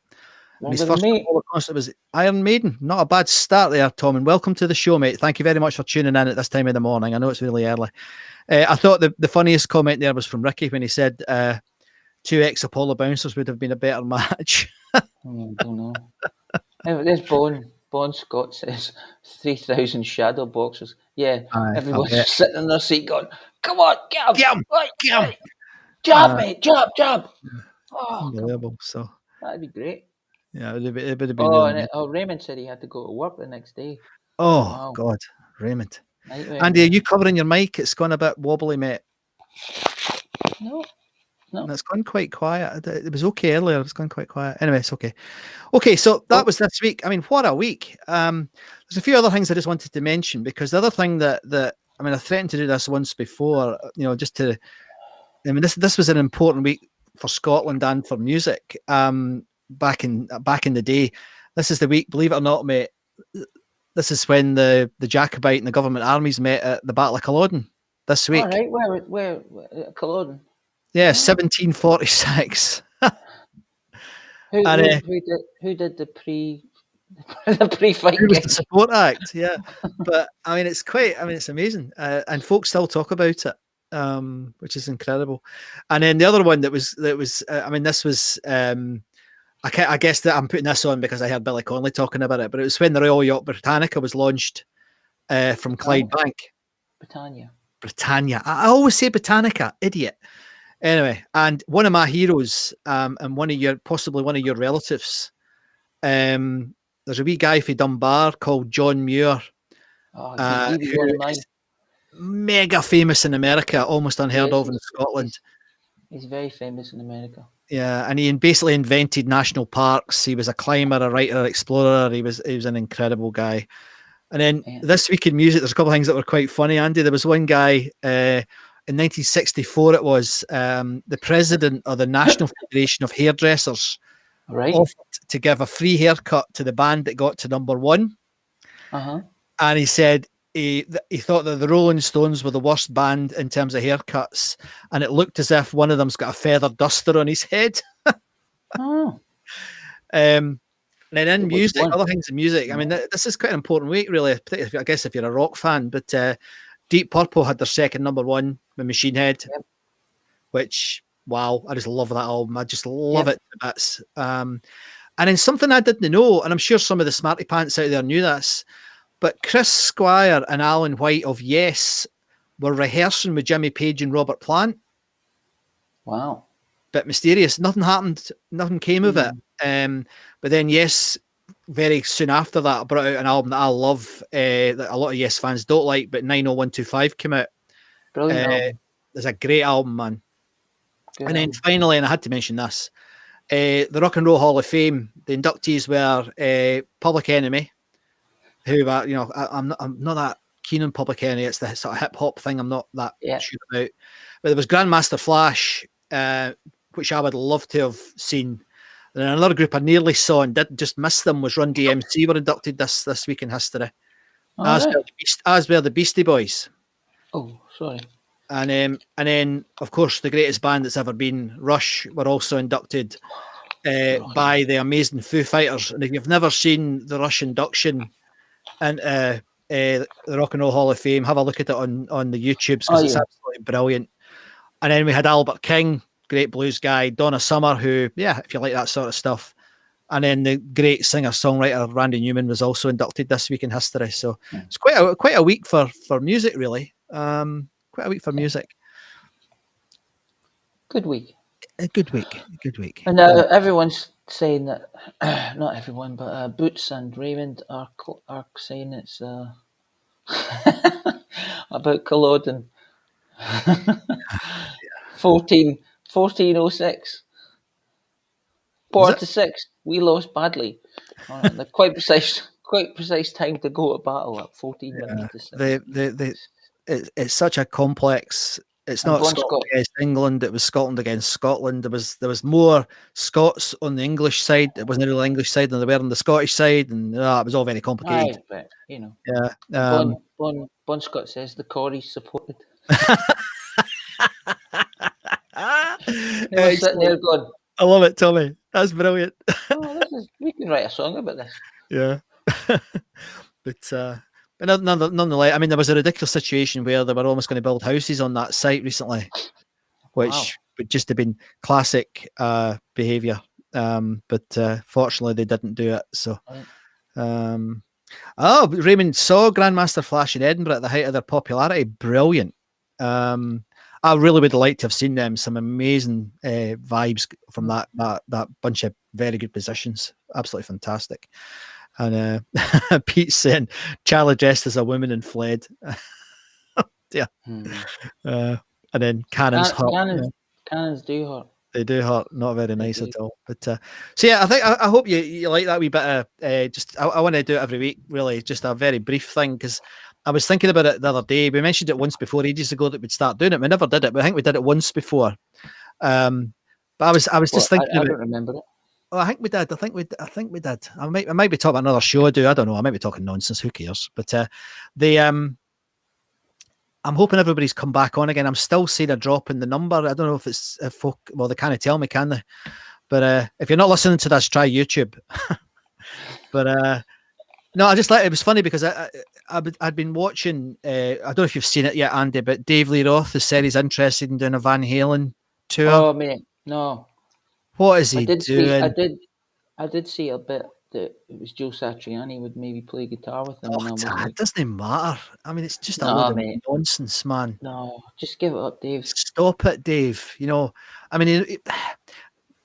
His first concert was Iron Maiden. Not a bad start there, Tom, and welcome to the show, mate. Thank you very much for tuning in at this time of the morning. I know it's really early. I thought the funniest comment there was from Ricky when he said 2 ex-Apollo bouncers would have been a better match. I don't know. There's Bon Scott says 3,000 shadow boxers. Yeah, everyone's sitting in their seat going, come on, get him. Jab, mate, jab. Oh, unbelievable. So that'd be great. Yeah, it would have been. Raymond said he had to go to work the next day. Oh, wow. God, Raymond. Andy, are you covering your mic? It's gone a bit wobbly, mate. No. It's gone quite quiet. It was okay earlier. It's gone quite quiet. Anyway, it's okay. Okay, so that was this week. I mean, what a week. There's a few other things I just wanted to mention, because the other thing that I threatened to do this once before, just to. This was an important week for Scotland and for music. Back in the day, this is the week, believe it or not, mate. This is when the Jacobite and the government armies met at the Battle of Culloden this week. All right, where Culloden? Yeah, 1746. Who did the pre-fight? Who was the support act? Yeah, but it's amazing, and folks still talk about it. Which is incredible. And then the other one that was this was I guess that I'm putting this on because I heard Billy Connolly talking about it, but it was when the Royal Yacht Britannica was launched from Clydebank. Britannia. I always say Britannica, idiot. Anyway, and one of my heroes, and possibly one of your relatives, there's a wee guy from Dunbar called John Muir. Mega famous in America, almost unheard of in Scotland. He's very famous in America. Yeah, and he basically invented national parks. He was a climber, a writer, an explorer. He was an incredible guy. And then this week in music, there's a couple of things that were quite funny, Andy. There was one guy in 1964. It was the president of the National Federation of Hairdressers offered to give a free haircut to the band that got to number 1. And he said. He thought that the Rolling Stones were the worst band in terms of haircuts, and it looked as if one of them's got a feather duster on his head. And then in music, other things in music. I mean, this is quite an important week, really. I guess if you're a rock fan, but Deep Purple had their second number 1 with Machine Head, which wow, I just love that album. I just love it to bits. And then something I didn't know, and I'm sure some of the smarty pants out there knew this. But Chris Squire and Alan White of Yes were rehearsing with Jimmy Page and Robert Plant. Wow. Bit mysterious. Nothing happened. Nothing came of it. But then Yes, very soon after that, brought out an album that I love, that a lot of Yes fans don't like, but 90125 came out. Brilliant album. It's a great album, man. Good And then album. finally, and I had to mention this, the Rock and Roll Hall of Fame, the inductees were Public Enemy, who are, you know, I'm not that keen on Public Enemy. It's the sort of hip hop thing I'm not that sure about. But there was Grandmaster Flash, which I would love to have seen. And then another group I nearly saw and did just miss them was Run DMC were inducted this week in history. As were the Beastie Boys. Oh, sorry. And then, of course, the greatest band that's ever been, Rush, were also inducted by the amazing Foo Fighters. And if you've never seen the Rush induction and the Rock and Roll Hall of Fame, have a look at it on the YouTubes because it's absolutely brilliant. And then we had Albert King, great blues guy, Donna Summer, who, if you like that sort of stuff. And then the great singer-songwriter Randy Newman was also inducted this week in history. So it's quite a week for music, really. Quite a week for music. Good week. A good week. And everyone's saying that, not everyone, but Boots and Raymond are saying it's about Culloden. 14:06. 4-6. We lost badly. The quite precise time to go to battle at 14 minutes to 6. It's such a complex. It's not Scotland against England. It was Scotland against Scotland. There was more Scots on the English side. It wasn't really the English side than they were on the Scottish side, and it was all very complicated. But, Bon Scott says the Corries supported. Sitting there going, I love it, Tommy. That's brilliant. We can write a song about this. Yeah. But nonetheless, I mean, there was a ridiculous situation where they were almost going to build houses on that site recently, which would just have been classic behaviour. But fortunately, they didn't do it. So, Raymond saw Grandmaster Flash in Edinburgh at the height of their popularity. Brilliant. I really would have liked to have seen them. Some amazing vibes from that bunch of very good musicians. Absolutely fantastic. And Pete's saying Charlie dressed as a woman and fled. Yeah. And then cannons hurt. Cannons do hurt. They do hurt. Not very nice at all. But so yeah, I hope you like that wee bit of I want to do it every week. Really, just a very brief thing because I was thinking about it the other day. We mentioned it once before, ages ago, that we'd start doing it. We never did it, but I think we did it once before. But I was just thinking. I don't remember it. Oh, I think we did. I think we did. I might be talking about another show. I don't know. I might be talking nonsense. Who cares? But I'm hoping everybody's come back on again. I'm still seeing a drop in the number. I don't know if folk. Well, they can't tell me, can they? But if you're not listening to this, try YouTube. But no, I just like it was funny because I'd been watching. I don't know if you've seen it yet, Andy, but Dave Lee Roth has said he's interested in doing a Van Halen tour. Oh, mate, no. What is he doing? I did see a bit that it was Joe Satriani would maybe play guitar with him. It doesn't matter. I mean, it's just a load of nonsense, man. No, just give it up, Dave. Stop it, Dave. You know, I mean,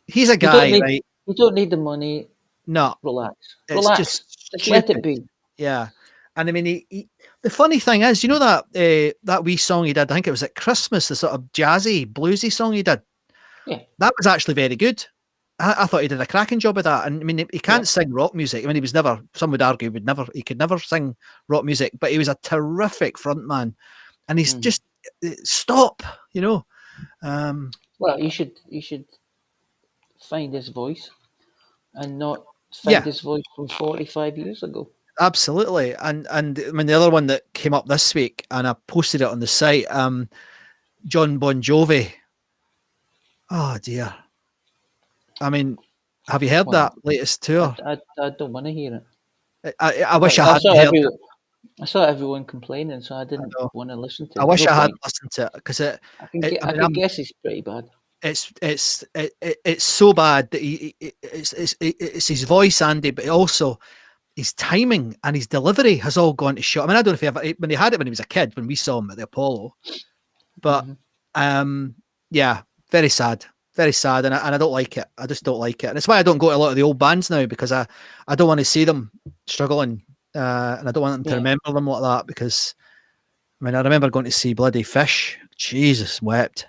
he's a guy, right? You don't need the money. No. Relax. Just let it be. Yeah. And I mean, the funny thing is, you know that wee song he did, I think it was at Christmas, the sort of jazzy, bluesy song he did. Yeah. That was actually very good. I thought he did a cracking job of that. And I mean, he can't sing rock music. I mean, he was never, some would argue, he could never sing rock music, but he was a terrific frontman. And he's just, stop, you know. Well, you should find his voice and not find his voice from 45 years ago. Absolutely. And I mean, the other one that came up this week, and I posted it on the site, John Bon Jovi. Oh, dear. I mean, have you heard that latest tour? I don't want to hear it. I wish I had heard it. I saw everyone complaining, so I didn't want to listen to it. I wish I had listened to it because I can guess it's pretty bad. It's so bad that it's his voice, Andy, but also his timing and his delivery has all gone to shit. I mean, I don't know if he ever, when he had it when he was a kid, when we saw him at the Apollo, but yeah, very sad, and I don't like it. I just don't like it, and it's why I don't go to a lot of the old bands now, because I don't want to see them struggling, and I don't want them to remember them like that, because I mean, I remember going to see bloody Fish. Jesus, wept.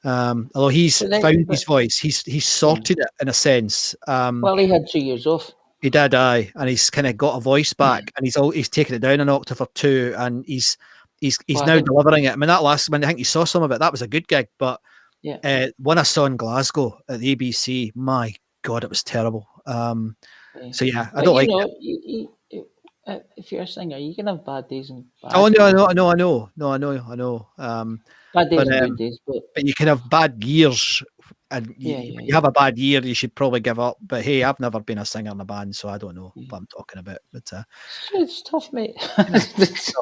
Although he's found his voice, he's sorted it in a sense. Well, he had 2 years off. He did, aye, and he's kind of got a voice back, and he's taken it down an octave or two, and he's now delivering it. I mean, that last, when I think you saw some of it, that was a good gig, but when I saw in Glasgow at the ABC, my God, it was terrible. So yeah, I don't like it. If you're a singer, you can have bad days and bad Oh days. no, I know. Bad days and good days, but you can have bad years, and you have a bad year, you should probably give up. But hey, I've never been a singer in a band, so I don't know what I'm talking about. But it's tough, mate. it's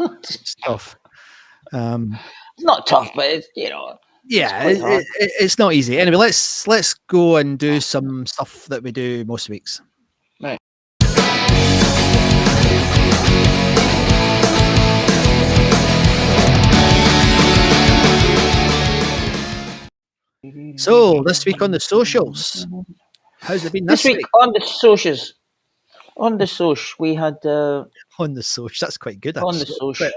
tough. It's not tough, but it's it's not easy. Anyway, let's go and do some stuff that we do most weeks. Right. So this week on the socials, how's it been this week? On the socials? On the socials, we had on the socials. That's quite good. On the socials,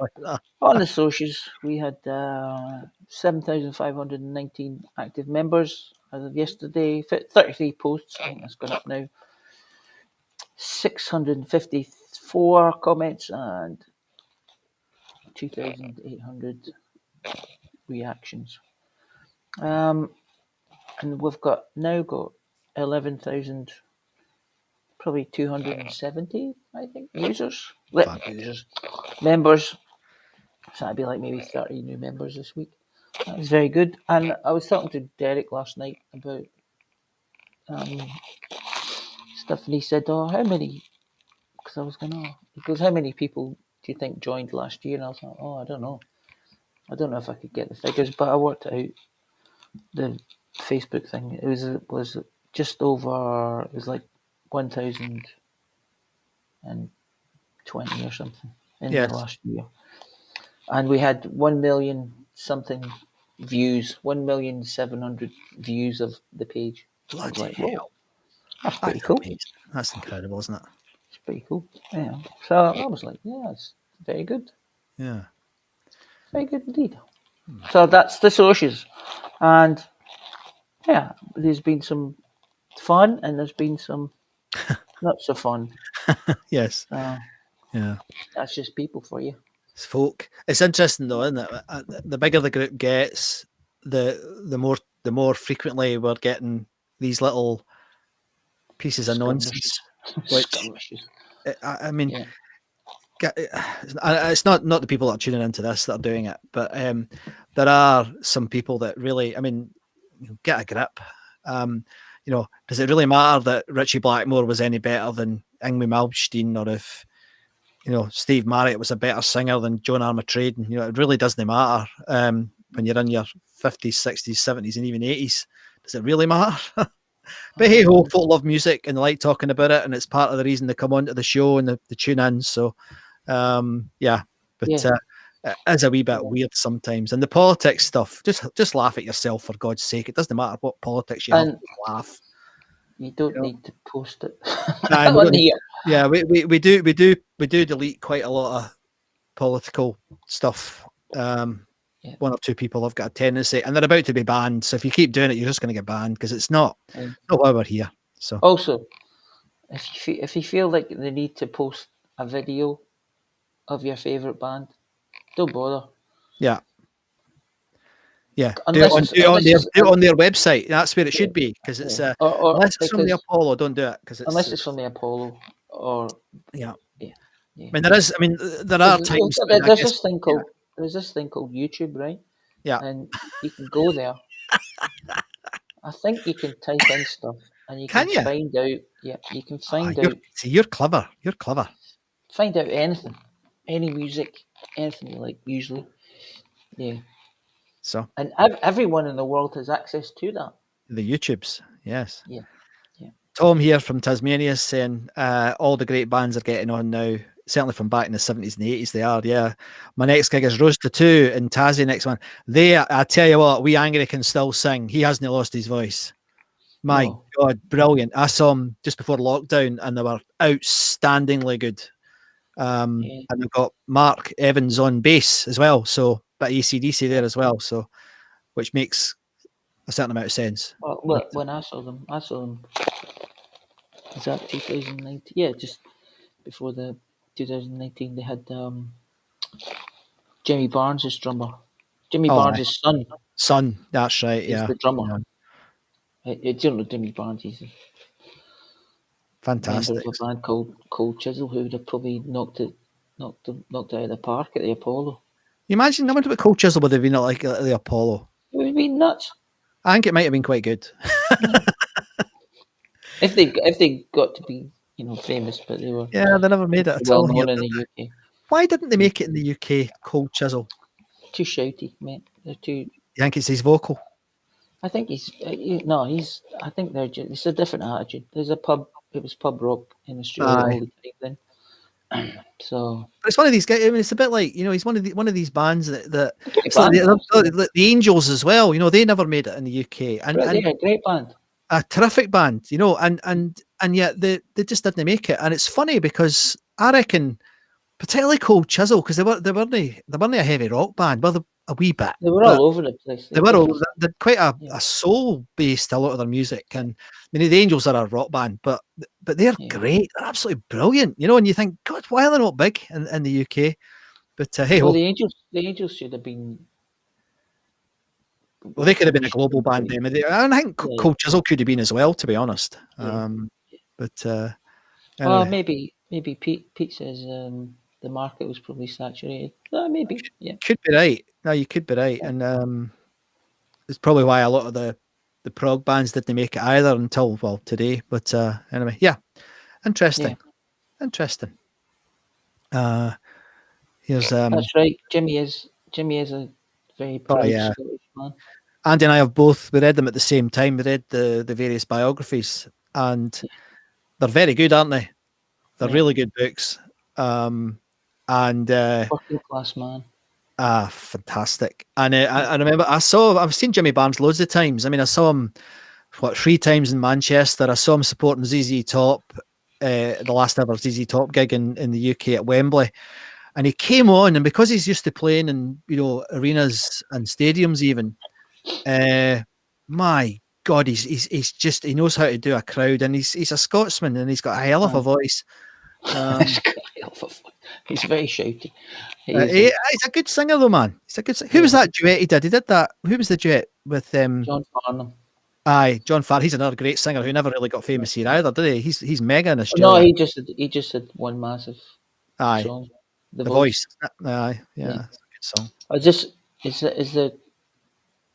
on the socials, we had 7,519 active members as of yesterday. 33 posts. I think that's gone up now. 654 comments and 2,800 reactions. And we've now got 11,000, probably 270, I think, users, members. So that'd be like maybe 30 new members this week. That was very good. And I was talking to Derek last night about stuff, and he said, "Oh, how many?" Because I was going, he goes, "How many people do you think joined last year?" And I was like, "Oh, I don't know. I don't know if I could get the figures, but I worked out the Facebook thing. It was just over. It was like 1,020 or something in the last year, and we had 1 million something views, 1,700,000 views of the page. Bloody hell! That's pretty cool. Amazing. That's incredible, isn't it? It's pretty cool. Yeah. So I was like, yeah, it's very good. Yeah. Very good indeed. So that's the socials. And yeah, there's been some fun and there's been some not so fun. Yes. Yeah. That's just people for you. It's folk. It's interesting though, isn't it? The bigger the group gets, the more frequently we're getting these little pieces of nonsense. Which, I mean, it's not the people that are tuning into this that are doing it, but there are some people that really, I mean, get a grip. Does it really matter that Richie Blackmore was any better than Yngwie Malmsteen, or if Steve Marriott was a better singer than Joan Armatrading? It really doesn't matter when you're in your 50s, 60s, 70s, and even 80s. Does it really matter? But hey ho, folk love music and they like talking about it, and it's part of the reason they come onto the show and they tune in. So it is a wee bit weird sometimes. And the politics stuff, just laugh at yourself, for God's sake. It doesn't matter what politics you have, laugh. You don't need to post it. Yeah, we do delete quite a lot of political stuff. One or two people have got a tendency, and they're about to be banned. So if you keep doing it, you're just going to get banned, because it's not why we're here. So also, if you feel like the need to post a video of your favorite band, don't bother. Yeah. Do it on their website. That's where it should be, because it's unless it's from the Apollo, don't do it, unless it's from the Apollo or I mean, there is. I mean, there are times. There's this thing called. There's this thing called YouTube, right? Yeah. And you can go there. I think you can type in stuff and you can find out. Yeah, you can find out. See, you're clever. You're clever. Find out anything, any music, anything you like, usually. Yeah. So. And everyone in the world has access to that. The YouTubes, yes. Yeah. Yeah. Tom here from Tasmania is saying all the great bands are getting on now. Certainly from back in the 70s and the 80s, they are. Yeah. My next gig is Rose Tattoo in Tassie next one. I tell you what, Wee Angry can still sing. He hasn't lost his voice. My God, brilliant. I saw him just before lockdown and they were outstandingly good. And they've got Mark Evans on bass as well. So, but AC/DC there as well. So, which makes a certain amount of sense. Well, when I saw them, is that 2019? Yeah, just before the 2019, they had Jimmy Barnes as drummer. Jimmy Barnes' son, that's right. He's the drummer. It's Jimmy Barnes. He's a fantastic member of a band called Cold Chisel, who would have probably knocked it out of the park at the Apollo. You imagine, I wonder what Cold Chisel would have been like at the Apollo. It would have been nuts. I think it might have been quite good. if they got to be, famous, but they were. Yeah, they never made it at all known in the UK. Why didn't they make it in the UK? Cold Chisel. Too shouty, mate. They're too. You think it's his vocal? I think he's. I think they're. It's a different attitude. There's a pub. It was pub rock in Australia all the time then. So, but it's one of these guys. I mean, it's a bit like he's one of these bands that the Angels as well. They never made it in the UK, and they're a great band, a terrific band. And yet they just didn't make it. And it's funny because I reckon, particularly Cold Chisel, because they weren't a heavy rock band. Well, a wee bit. They were all over the place. They're quite a soul based a lot of their music, and I mean the Angels are a rock band, but they're great. They're absolutely brilliant, and you think, God, why are they not big in the UK? But hey, the Angels should have been. Well, they could have been a global band. I think Cold Chisel could have been as well, to be honest. But anyway. Maybe Pete says the market was probably saturated. Maybe, yeah. Could be right. No, you could be right. And it's probably why a lot of the prog bands didn't make it either until, today. But anyway, yeah. Interesting. Yeah. Interesting. Here's that's right. Jimmy is a very proud Scottish man. Andy and I have both, we read them at the same time. We read the various biographies, and they're very good, aren't they? They're really good books. And working class man. Fantastic. And I remember I've seen Jimmy Barnes loads of times. I mean, I saw him 3 times in Manchester. I saw him supporting ZZ Top, the last ever ZZ Top gig in the UK at Wembley. And he came on, and because he's used to playing in arenas and stadiums even, my God, he's just, he knows how to do a crowd, and he's a Scotsman, and he's got a hell of a voice. He's very shouty. He's a good singer though, man. He's a good singer. Who was that duet he did? He did that. Who was the duet with John Farnham? Aye, John Farnham. He's another great singer who never really got famous here either, did he? He's mega in Australia. No, he just had one massive song. The Voice. Aye, yeah, it's a good song.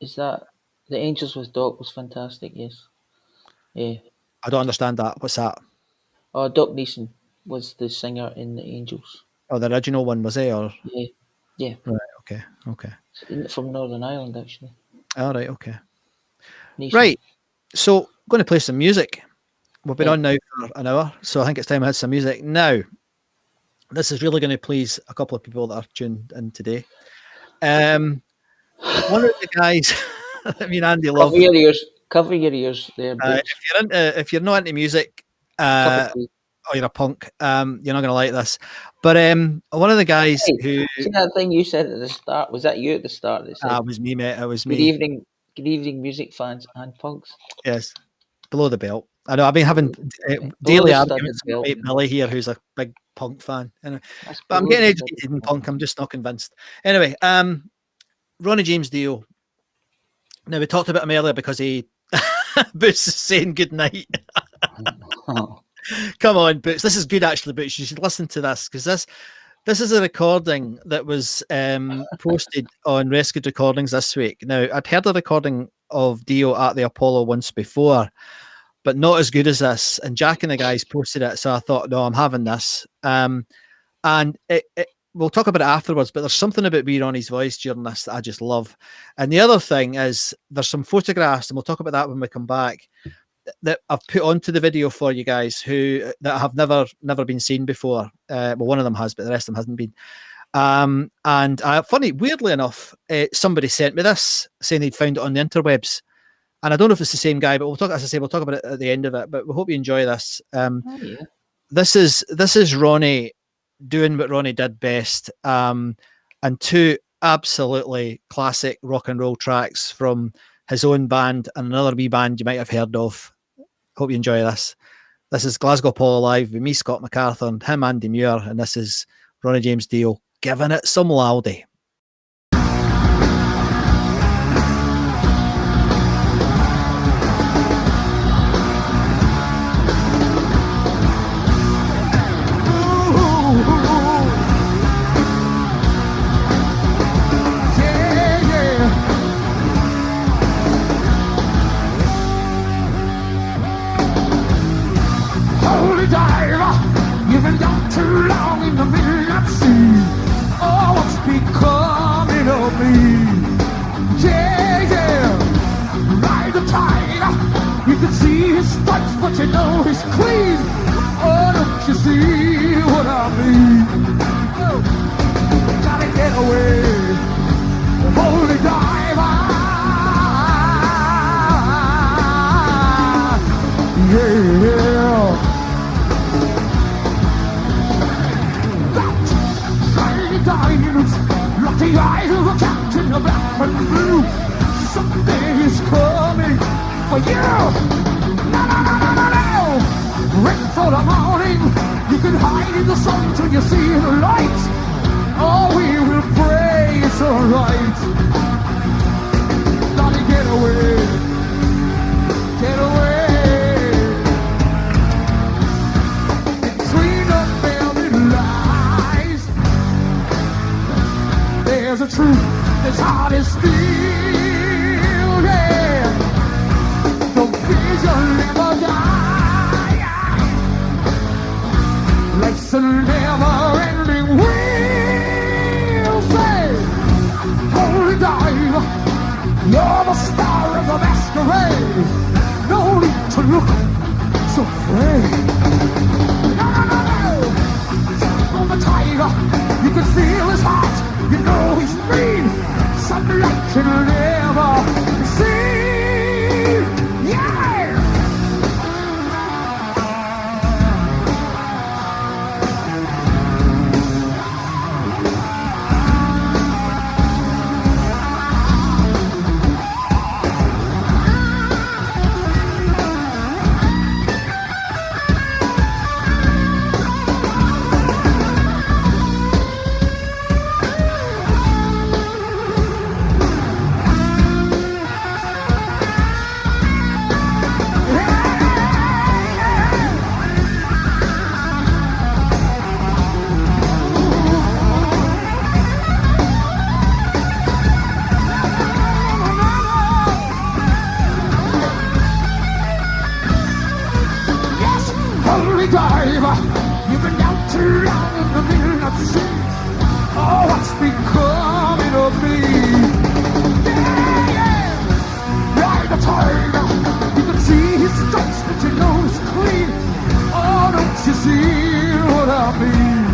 Is that The Angels with Doc was fantastic? Yes. Yeah. I don't understand that. What's that? Oh, Doc Neeson was the singer in The Angels. Oh, the original one, was he? Or yeah. Right. Okay. From Northern Ireland, actually. All right. Okay. Neeson. Right. So, I'm going to play some music. We've been on now for an hour, so I think it's time I had some music. Now, this is really going to please a couple of people that are tuned in today. One of the guys, Andy loves. Cover your ears there. If you're not into music, or you're a punk, you're not going to like this. But one of the guys who... See that thing you said at the start? Was that you at the start? That said, it was me, mate. It was me. Good evening, music fans and punks. Yes. Below the belt. I know, I've been having daily arguments with Billy here, who's a big punk fan. Anyway, but I'm getting educated in punk. I'm just not convinced. Anyway, Ronnie James Dio. Now, we talked about him earlier because he... Boots is saying good night. Come on, Boots. This is good, actually, Boots. You should listen to this, because this is a recording that was posted on Rescued Recordings this week. Now, I'd heard a recording of Dio at the Apollo once before, but not as good as this. And Jack and the guys posted it, so I thought, no, I'm having this. And we'll talk about it afterwards, but there's something about wee Ronnie's voice during this that I just love. And the other thing is there's some photographs, and we'll talk about that when we come back. that I've put onto the video for you guys that have never been seen before. Well, one of them has, but the rest of them hasn't been. And weirdly enough, somebody sent me this saying they'd found it on the interwebs, and I don't know if it's the same guy, but we'll talk about it at the end of it. But we hope you enjoy this. This is Ronnie doing what Ronnie did best, and two absolutely classic rock and roll tracks from his own band and another wee band you might have heard of. Hope you enjoy this. This is Glasgow Paul Alive with me, Scott MacArthur, and him, Andy Muir, and this is Ronnie James Dio giving it some loudy. You've been down too long in the midnight sea. Oh, what's becoming of me? Yeah, yeah. Ride the tide. You can see his stripes, but you know he's clean. Oh, don't you see what I mean? Oh, gotta get away. Holy diver. Yeah. Diamonds, lucky eyes of a captain of black and blue. Something is coming for you. No, no, no, no, no, no. Wait for the morning. You can hide in the sun till you see the light. Oh, we will pray it's alright. Gotta get away. Get away. Between the velvet lies, there's a truth that's hard as steel, yeah. The vision never die. Life's a never-ending wheel, say. Holy diver, you're the star of the masquerade. No need to look so afraid. No, no, no, no. On the tiger, you can feel his heart. You know he's green, sunlight can never see. Yeah! You've been down too long in the middle of the sea. Oh, what's becoming of me? Yeah, yeah. Ride the tiger. You can see his stripes, but you know he's clean. Oh, don't you see what I mean?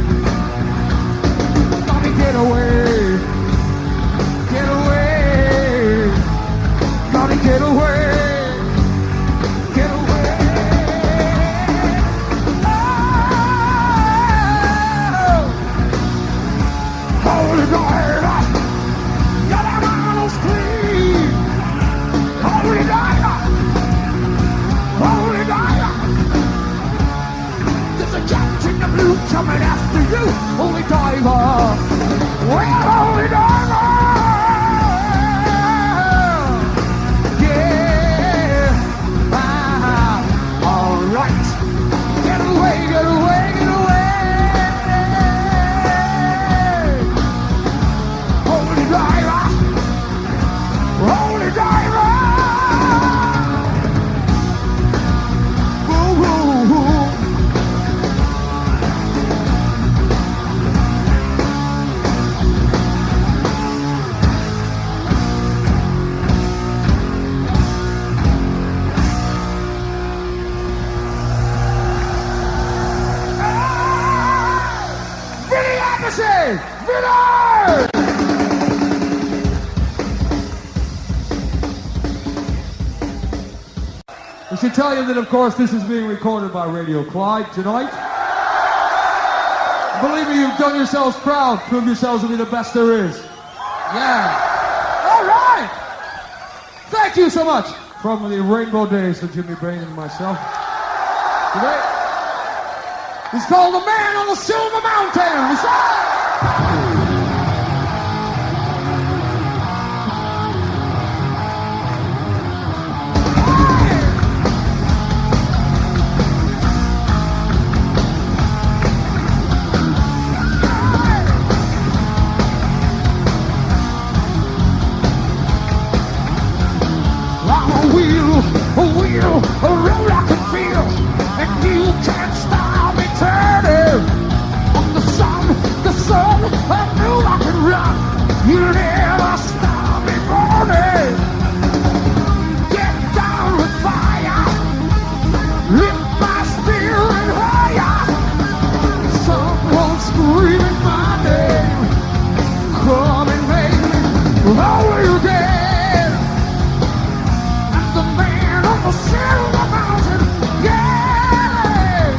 Gotta get away. Get away. Gotta get away. Holy diver, get out on the street. Holy diver, holy diver. There's a captain in blue coming after you. Holy diver, well, holy diver. Yeah, all right. Get away, get away, get away. Holy diver! Woo, woo, woo. Vinny! Vinny! I should tell you that, of course, this is being recorded by Radio Clyde tonight. Believe me, you've done yourselves proud. Prove yourselves to be the best there is. Yeah. All right. Thank you so much. From the Rainbow Days to Jimmy Bain and myself. Today, it's called The Man on the Silver Mountain. A road I can feel, and you can't stop me turning. On the sun, I knew I could run. You never stop me burning. Get down with fire, lift my spirit higher. Someone screaming my name, come and make me whole again. The Silver Mountain, yeah!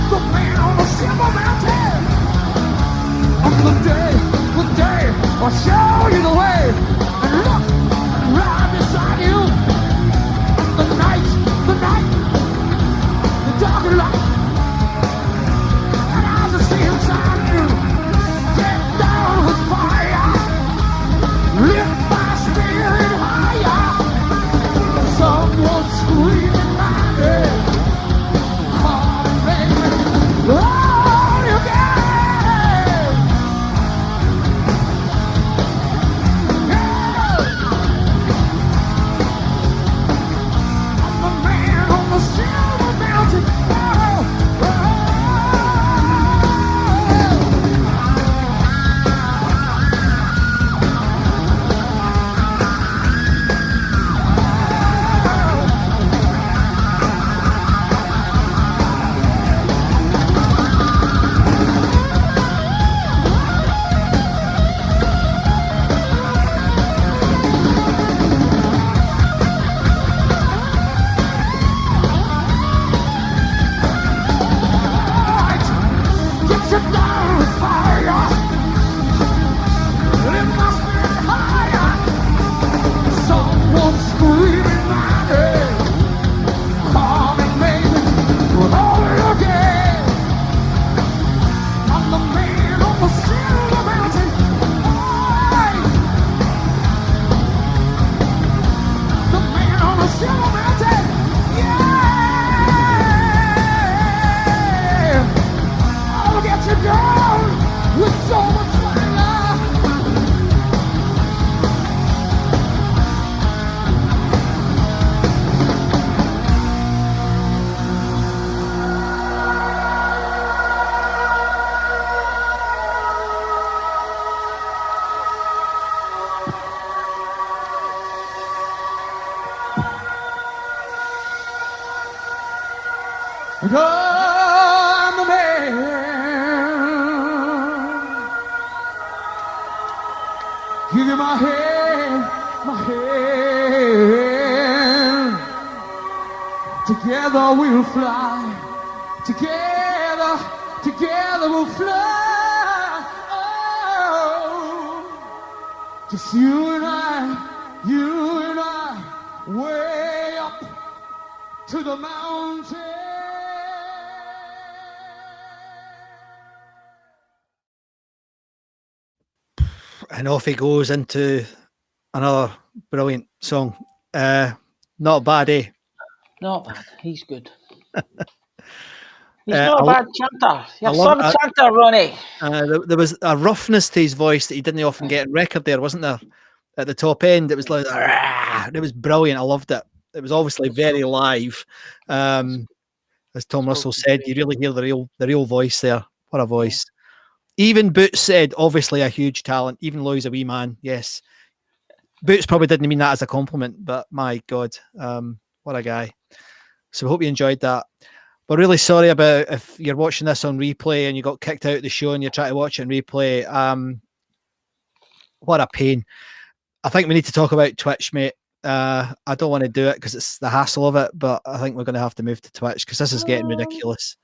The Man on the Silver Mountain. On the day, I'll show you the way. And look, right beside you. The night, the dark light. And I just see inside you. Get down with fire. Lift my spirit higher. Someone screaming my name. Come and make me all you can. Yeah. I'm the man on the Silver Mountain. I'm the man. Give you my hand, my hand. Together we'll fly. Together we'll fly. Oh, just you and I, way up to the mountain. And off he goes into another brilliant song. Not bad, eh? Not bad. He's good. He's not a bad chanter. You're some it. chanter, Ronnie. There was a roughness to his voice that he didn't often get in record there, wasn't there? At the top end, it was like, it was brilliant. I loved it. It was obviously very live. As Tom Russell said, you really hear the real voice there. What a voice. Even Boots said, obviously a huge talent, even though he's a wee man. Yes. Boots probably didn't mean that as a compliment, but my God, what a guy. So I hope you enjoyed that. We're really sorry about if you're watching this on replay and you got kicked out of the show and you're trying to watch it on replay. What a pain. I think we need to talk about Twitch, mate. I don't want to do it because it's the hassle of it, but I think we're going to have to move to Twitch because this is getting ridiculous.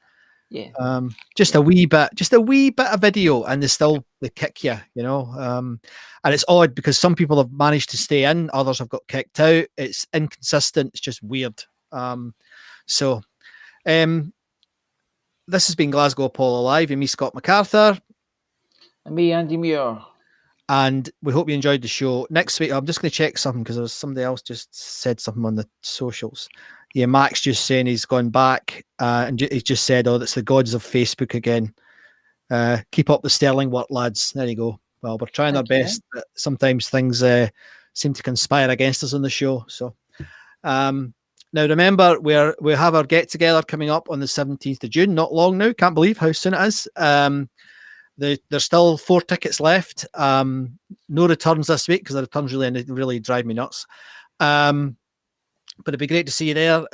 Yeah. Just a wee bit of video, and they kick you, you know. And it's odd because some people have managed to stay in, others have got kicked out. It's inconsistent. It's just weird. This has been Glasgow Apollo Live, and me, Scott MacArthur. And me, Andy Muir. And we hope you enjoyed the show. Next week, I'm just going to check something because there was somebody else just said something on the socials. Yeah, Max just saying he's gone back and he's just said, "Oh, that's the gods of Facebook again." Keep up the sterling work, lads. There you go. Well, we're trying our best, but sometimes things seem to conspire against us on the show. So, now remember, we have our get together coming up on the 17th of June. Not long now. Can't believe how soon it is. There's still 4 tickets left. No returns this week because the returns really drive me nuts. But it'd be great to see you there.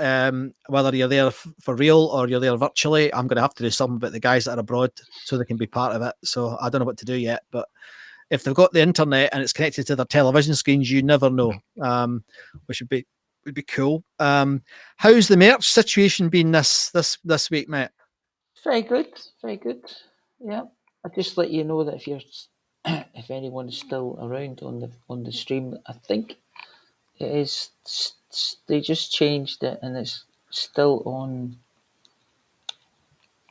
Whether you're there for real or you're there virtually, I'm going to have to do something about the guys that are abroad so they can be part of it. So I don't know what to do yet, but if they've got the internet and it's connected to their television screens, you never know. Which would be cool. How's the merch situation been this week, mate? Very good. Very good. Yeah. I just let you know that if anyone is still around on the stream, I think it is. They just changed it, and it's still on. I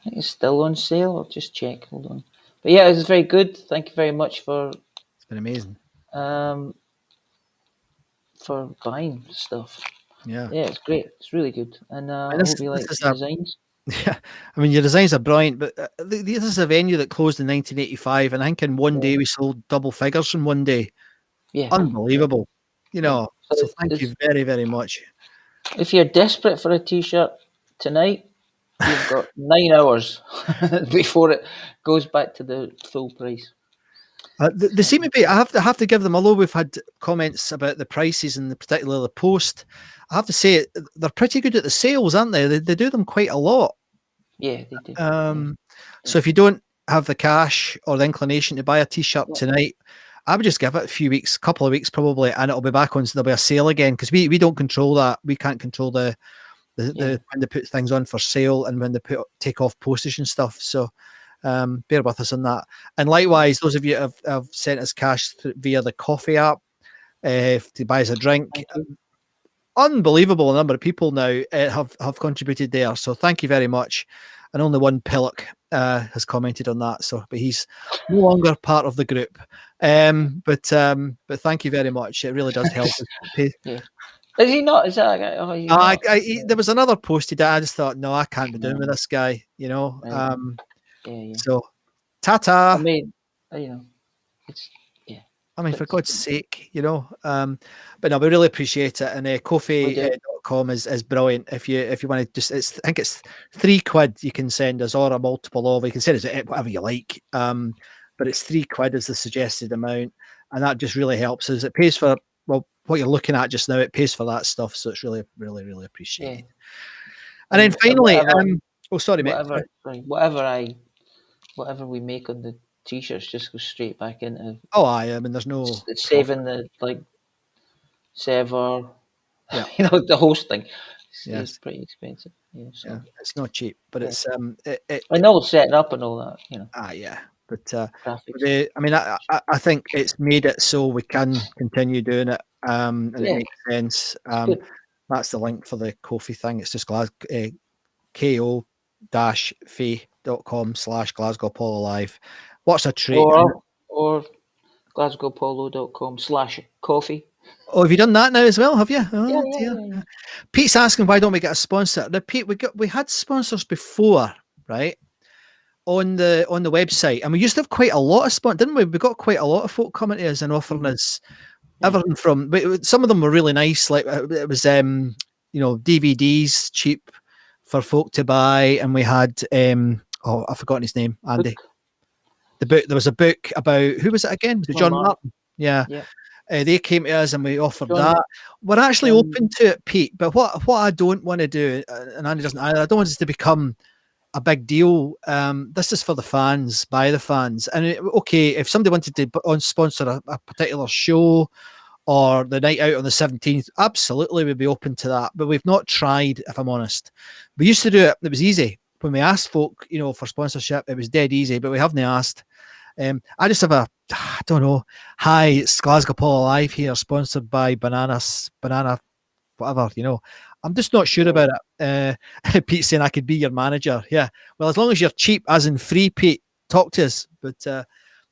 think it's still on sale. I'll just check. Hold on. But yeah, it was very good. Thank you very much for. It's been amazing. For buying stuff. Yeah, it's great. It's really good, and I hope you like the designs. Yeah, I mean, your designs are brilliant, but this is a venue that closed in 1985, and I think in one day we sold double figures in one day. Yeah, unbelievable. You know, so thank you very, very much. If you're desperate for a t-shirt tonight, you've got 9 hours before it goes back to the full price. They seem to be. I have to give them. Although we've had comments about the prices and particularly the post, I have to say they're pretty good at the sales, aren't they? They do them quite a lot. Yeah, they do. So if you don't have the cash or the inclination to buy a t-shirt tonight, I would just give it a couple of weeks probably, and it'll be back on. So there'll be a sale again because we don't control that. We can't control the when they put things on for sale and when they take off postage and stuff. So. Bear with us on that. And likewise, those of you have sent us cash via the coffee app to buy us a drink. Unbelievable number of people now have contributed there. So thank you very much. And only one Pillock has commented on that. But he's no longer part of the group. But thank you very much. It really does help. Yeah. Is he not? Is that a guy? There was another post he did. I just thought, no, I can't be doing with this guy. You know. Yeah. So, ta-ta. I mean, it's I mean, for God's sake, you know. But no, we really appreciate it. And coffee.com is brilliant. If you want to I think it's £3 you can send us, or a multiple of. You can send us whatever you like. But it's £3 is the suggested amount, and that just really helps us. It pays for what you're looking at just now. It pays for that stuff, so it's really, really, really appreciated. Yeah. And then finally, sorry, mate. Whatever we make on the t-shirts just goes straight back into. I mean, there's no. It's saving the server. Yeah. The hosting. It's pretty expensive. Yeah, so. Yeah, it's not cheap, but it's I know setting up and all that. Yeah, but I think it's made it so we can continue doing it. And it makes sense. That's the link for the Ko-fi thing. It's just ko-fi.com/Glasgow Apollo Live. What's a treat? Or glasgowapollo.com/coffee. Oh, have you done that now as well? Have you? Oh, yeah. Pete's asking why don't we get a sponsor? Now, Pete, we had sponsors before, right? On the website, and we used to have quite a lot of sponsors, didn't we? We got quite a lot of folk coming to us and offering us everything from. But some of them were really nice. Like it was, DVDs cheap for folk to buy, and we had I've forgotten his name, Andy. The book. There was a book about who was it again? Was it John Martin? Yeah. They came to us and we offered John, that. We're actually open to it, Pete. But what I don't want to do, and Andy doesn't either, I don't want this to become a big deal. This is for the fans, by the fans. And okay, if somebody wanted to sponsor a particular show or the night out on the 17th, absolutely we'd be open to that. But we've not tried, if I'm honest. We used to do it. It was easy. When we asked folk, for sponsorship, it was dead easy, but we haven't asked. I just have I don't know. Hi, it's Glasgow Polo Live here, sponsored by Banana, whatever, I'm just not sure about it. Pete saying I could be your manager. Yeah. Well, as long as you're cheap, as in free, Pete, talk to us. But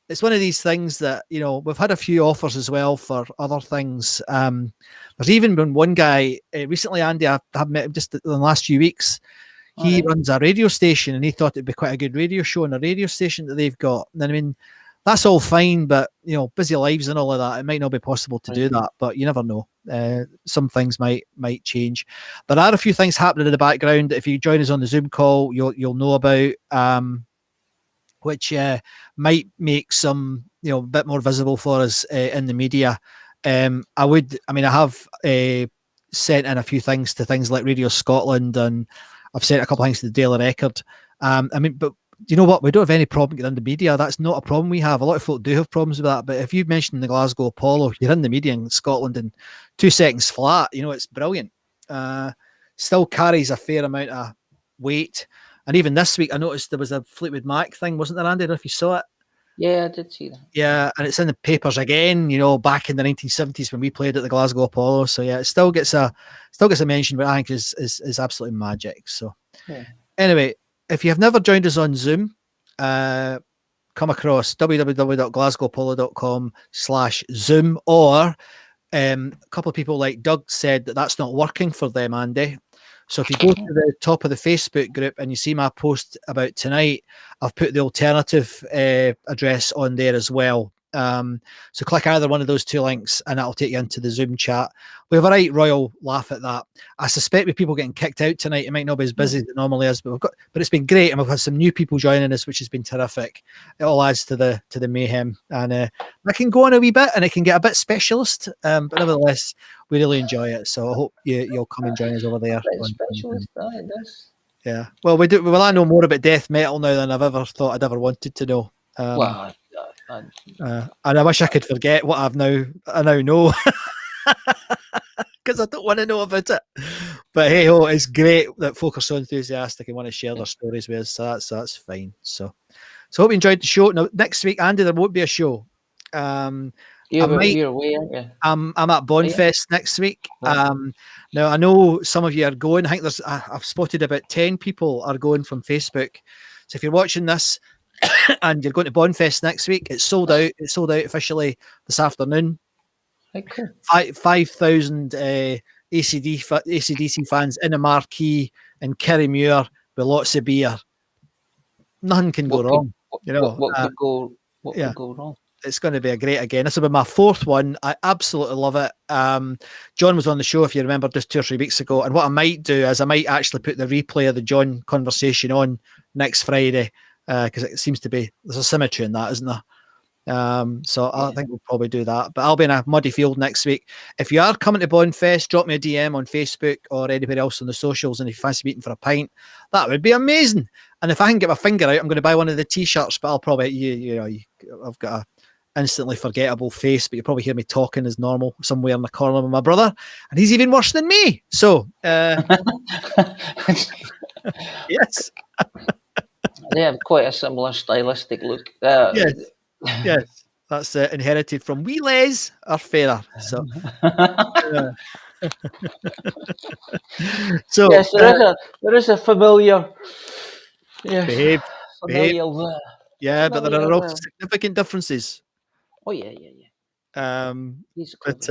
it's one of these things that, we've had a few offers as well for other things. There's even been one guy recently, Andy, I've met him just in the last few weeks. He runs a radio station and he thought it'd be quite a good radio show on a radio station that they've got. And I mean, that's all fine, but busy lives and all of that, it might not be possible to do that, but you never know. Some things might change. There are a few things happening in the background. If you join us on the Zoom call, you'll know about, which might make some a bit more visible for us in the media. I have sent in a few things to things like Radio Scotland, and I've sent a couple of things to the Daily Record. But you know what? We don't have any problem getting in the media. That's not a problem we have. A lot of folk do have problems with that. But if you've mentioned the Glasgow Apollo, you're in the media in Scotland in 2 seconds flat. It's brilliant. Still carries a fair amount of weight. And even this week, I noticed there was a Fleetwood Mac thing, wasn't there, Andy? I don't know if you saw it. Yeah, I did see that. Yeah, and it's in the papers again, back in the 1970s when we played at the Glasgow Apollo. So yeah, it still gets a mention, but I think is absolutely magic. So anyway, if you have never joined us on Zoom, come across www.glasgowpolo.com/Zoom, or a couple of people like Doug said that's not working for them, Andy. So if you go to the top of the Facebook group and you see my post about tonight, I've put the alternative address on there as well. So click either one of those two links and that'll take you into the Zoom chat. We have a right royal laugh at that. I suspect with people getting kicked out tonight, it might not be as busy as it normally is, but it's been great, and we've had some new people joining us, which has been terrific. It all adds to the mayhem, and I can go on a wee bit and it can get a bit specialist, but nevertheless we really enjoy it. So I hope you'll come and join us over there. Specialist, it does. Yeah. Well, we do. Well, I know more about death metal now than I've ever thought I'd ever wanted to know. And I wish I could forget what I now know, because I don't want to know about it. But hey ho, it's great that folk are so enthusiastic and want to share their stories with us. So that's fine. So hope you enjoyed the show. Now next week, Andy, there won't be a show. You're away, aren't you? I'm at Bonfest next week. Now I know some of you are going. I think I've spotted about 10 people are going from Facebook. So if you're watching this and you're going to Bonfest next week, it's sold out. It's sold out officially this afternoon. Right, cool. 5,000 ACDC fans in a marquee in Kerrymuir with lots of beer. Nothing can go wrong. What could go wrong? It's going to be a great again. This will be my 4th one. I absolutely love it. John was on the show, if you remember, just 2 or 3 weeks ago. And what I might do is I might actually put the replay of the John conversation on next Friday, because it seems to be, there's a symmetry in that, isn't there? So I think we'll probably do that. But I'll be in a muddy field next week. If you are coming to Bonfest, drop me a DM on Facebook or anywhere else on the socials. And if you fancy meeting for a pint, that would be amazing. And if I can get my finger out, I'm going to buy one of the t-shirts. But I'll probably, I've got a instantly forgettable face, but you probably hear me talking as normal somewhere in the corner with my brother, and he's even worse than me. So yes. They have quite a similar stylistic look. Yes, that's inherited from wee Les, our fairer. So so yes, there is a familiar behave. Yeah, but there are familiar, also significant differences. Oh yeah. He's But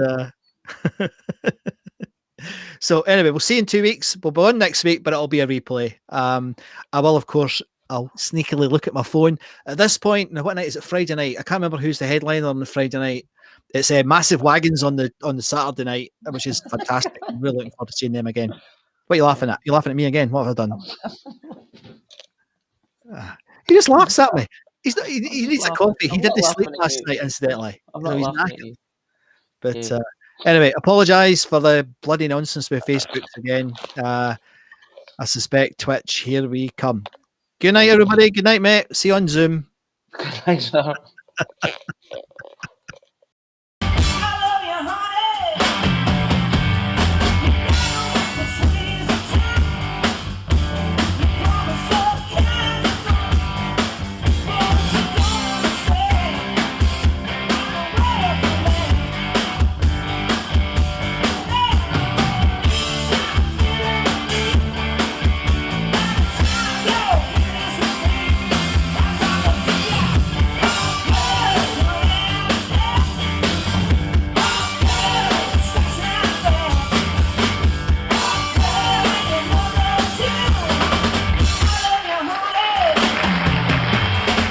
so anyway, we'll see you in 2 weeks. We'll be on next week, but it'll be a replay. I will, of course, I'll sneakily look at my phone at this point. Now, what night is it? Friday night. I can't remember who's the headliner on the Friday night. It's Massive Wagons on the Saturday night, which is fantastic. I'm really looking forward to seeing them again. What are you laughing at? You're laughing at me again. What have I done? He just laughs at me. He needs a coffee. He didn't sleep last night, incidentally. I'm not laughing at you. But Yeah. anyway, apologise for the bloody nonsense with Facebooks again. I suspect Twitch, here we come. Good night, everybody. Good night, mate. See you on Zoom. Thanks, sir.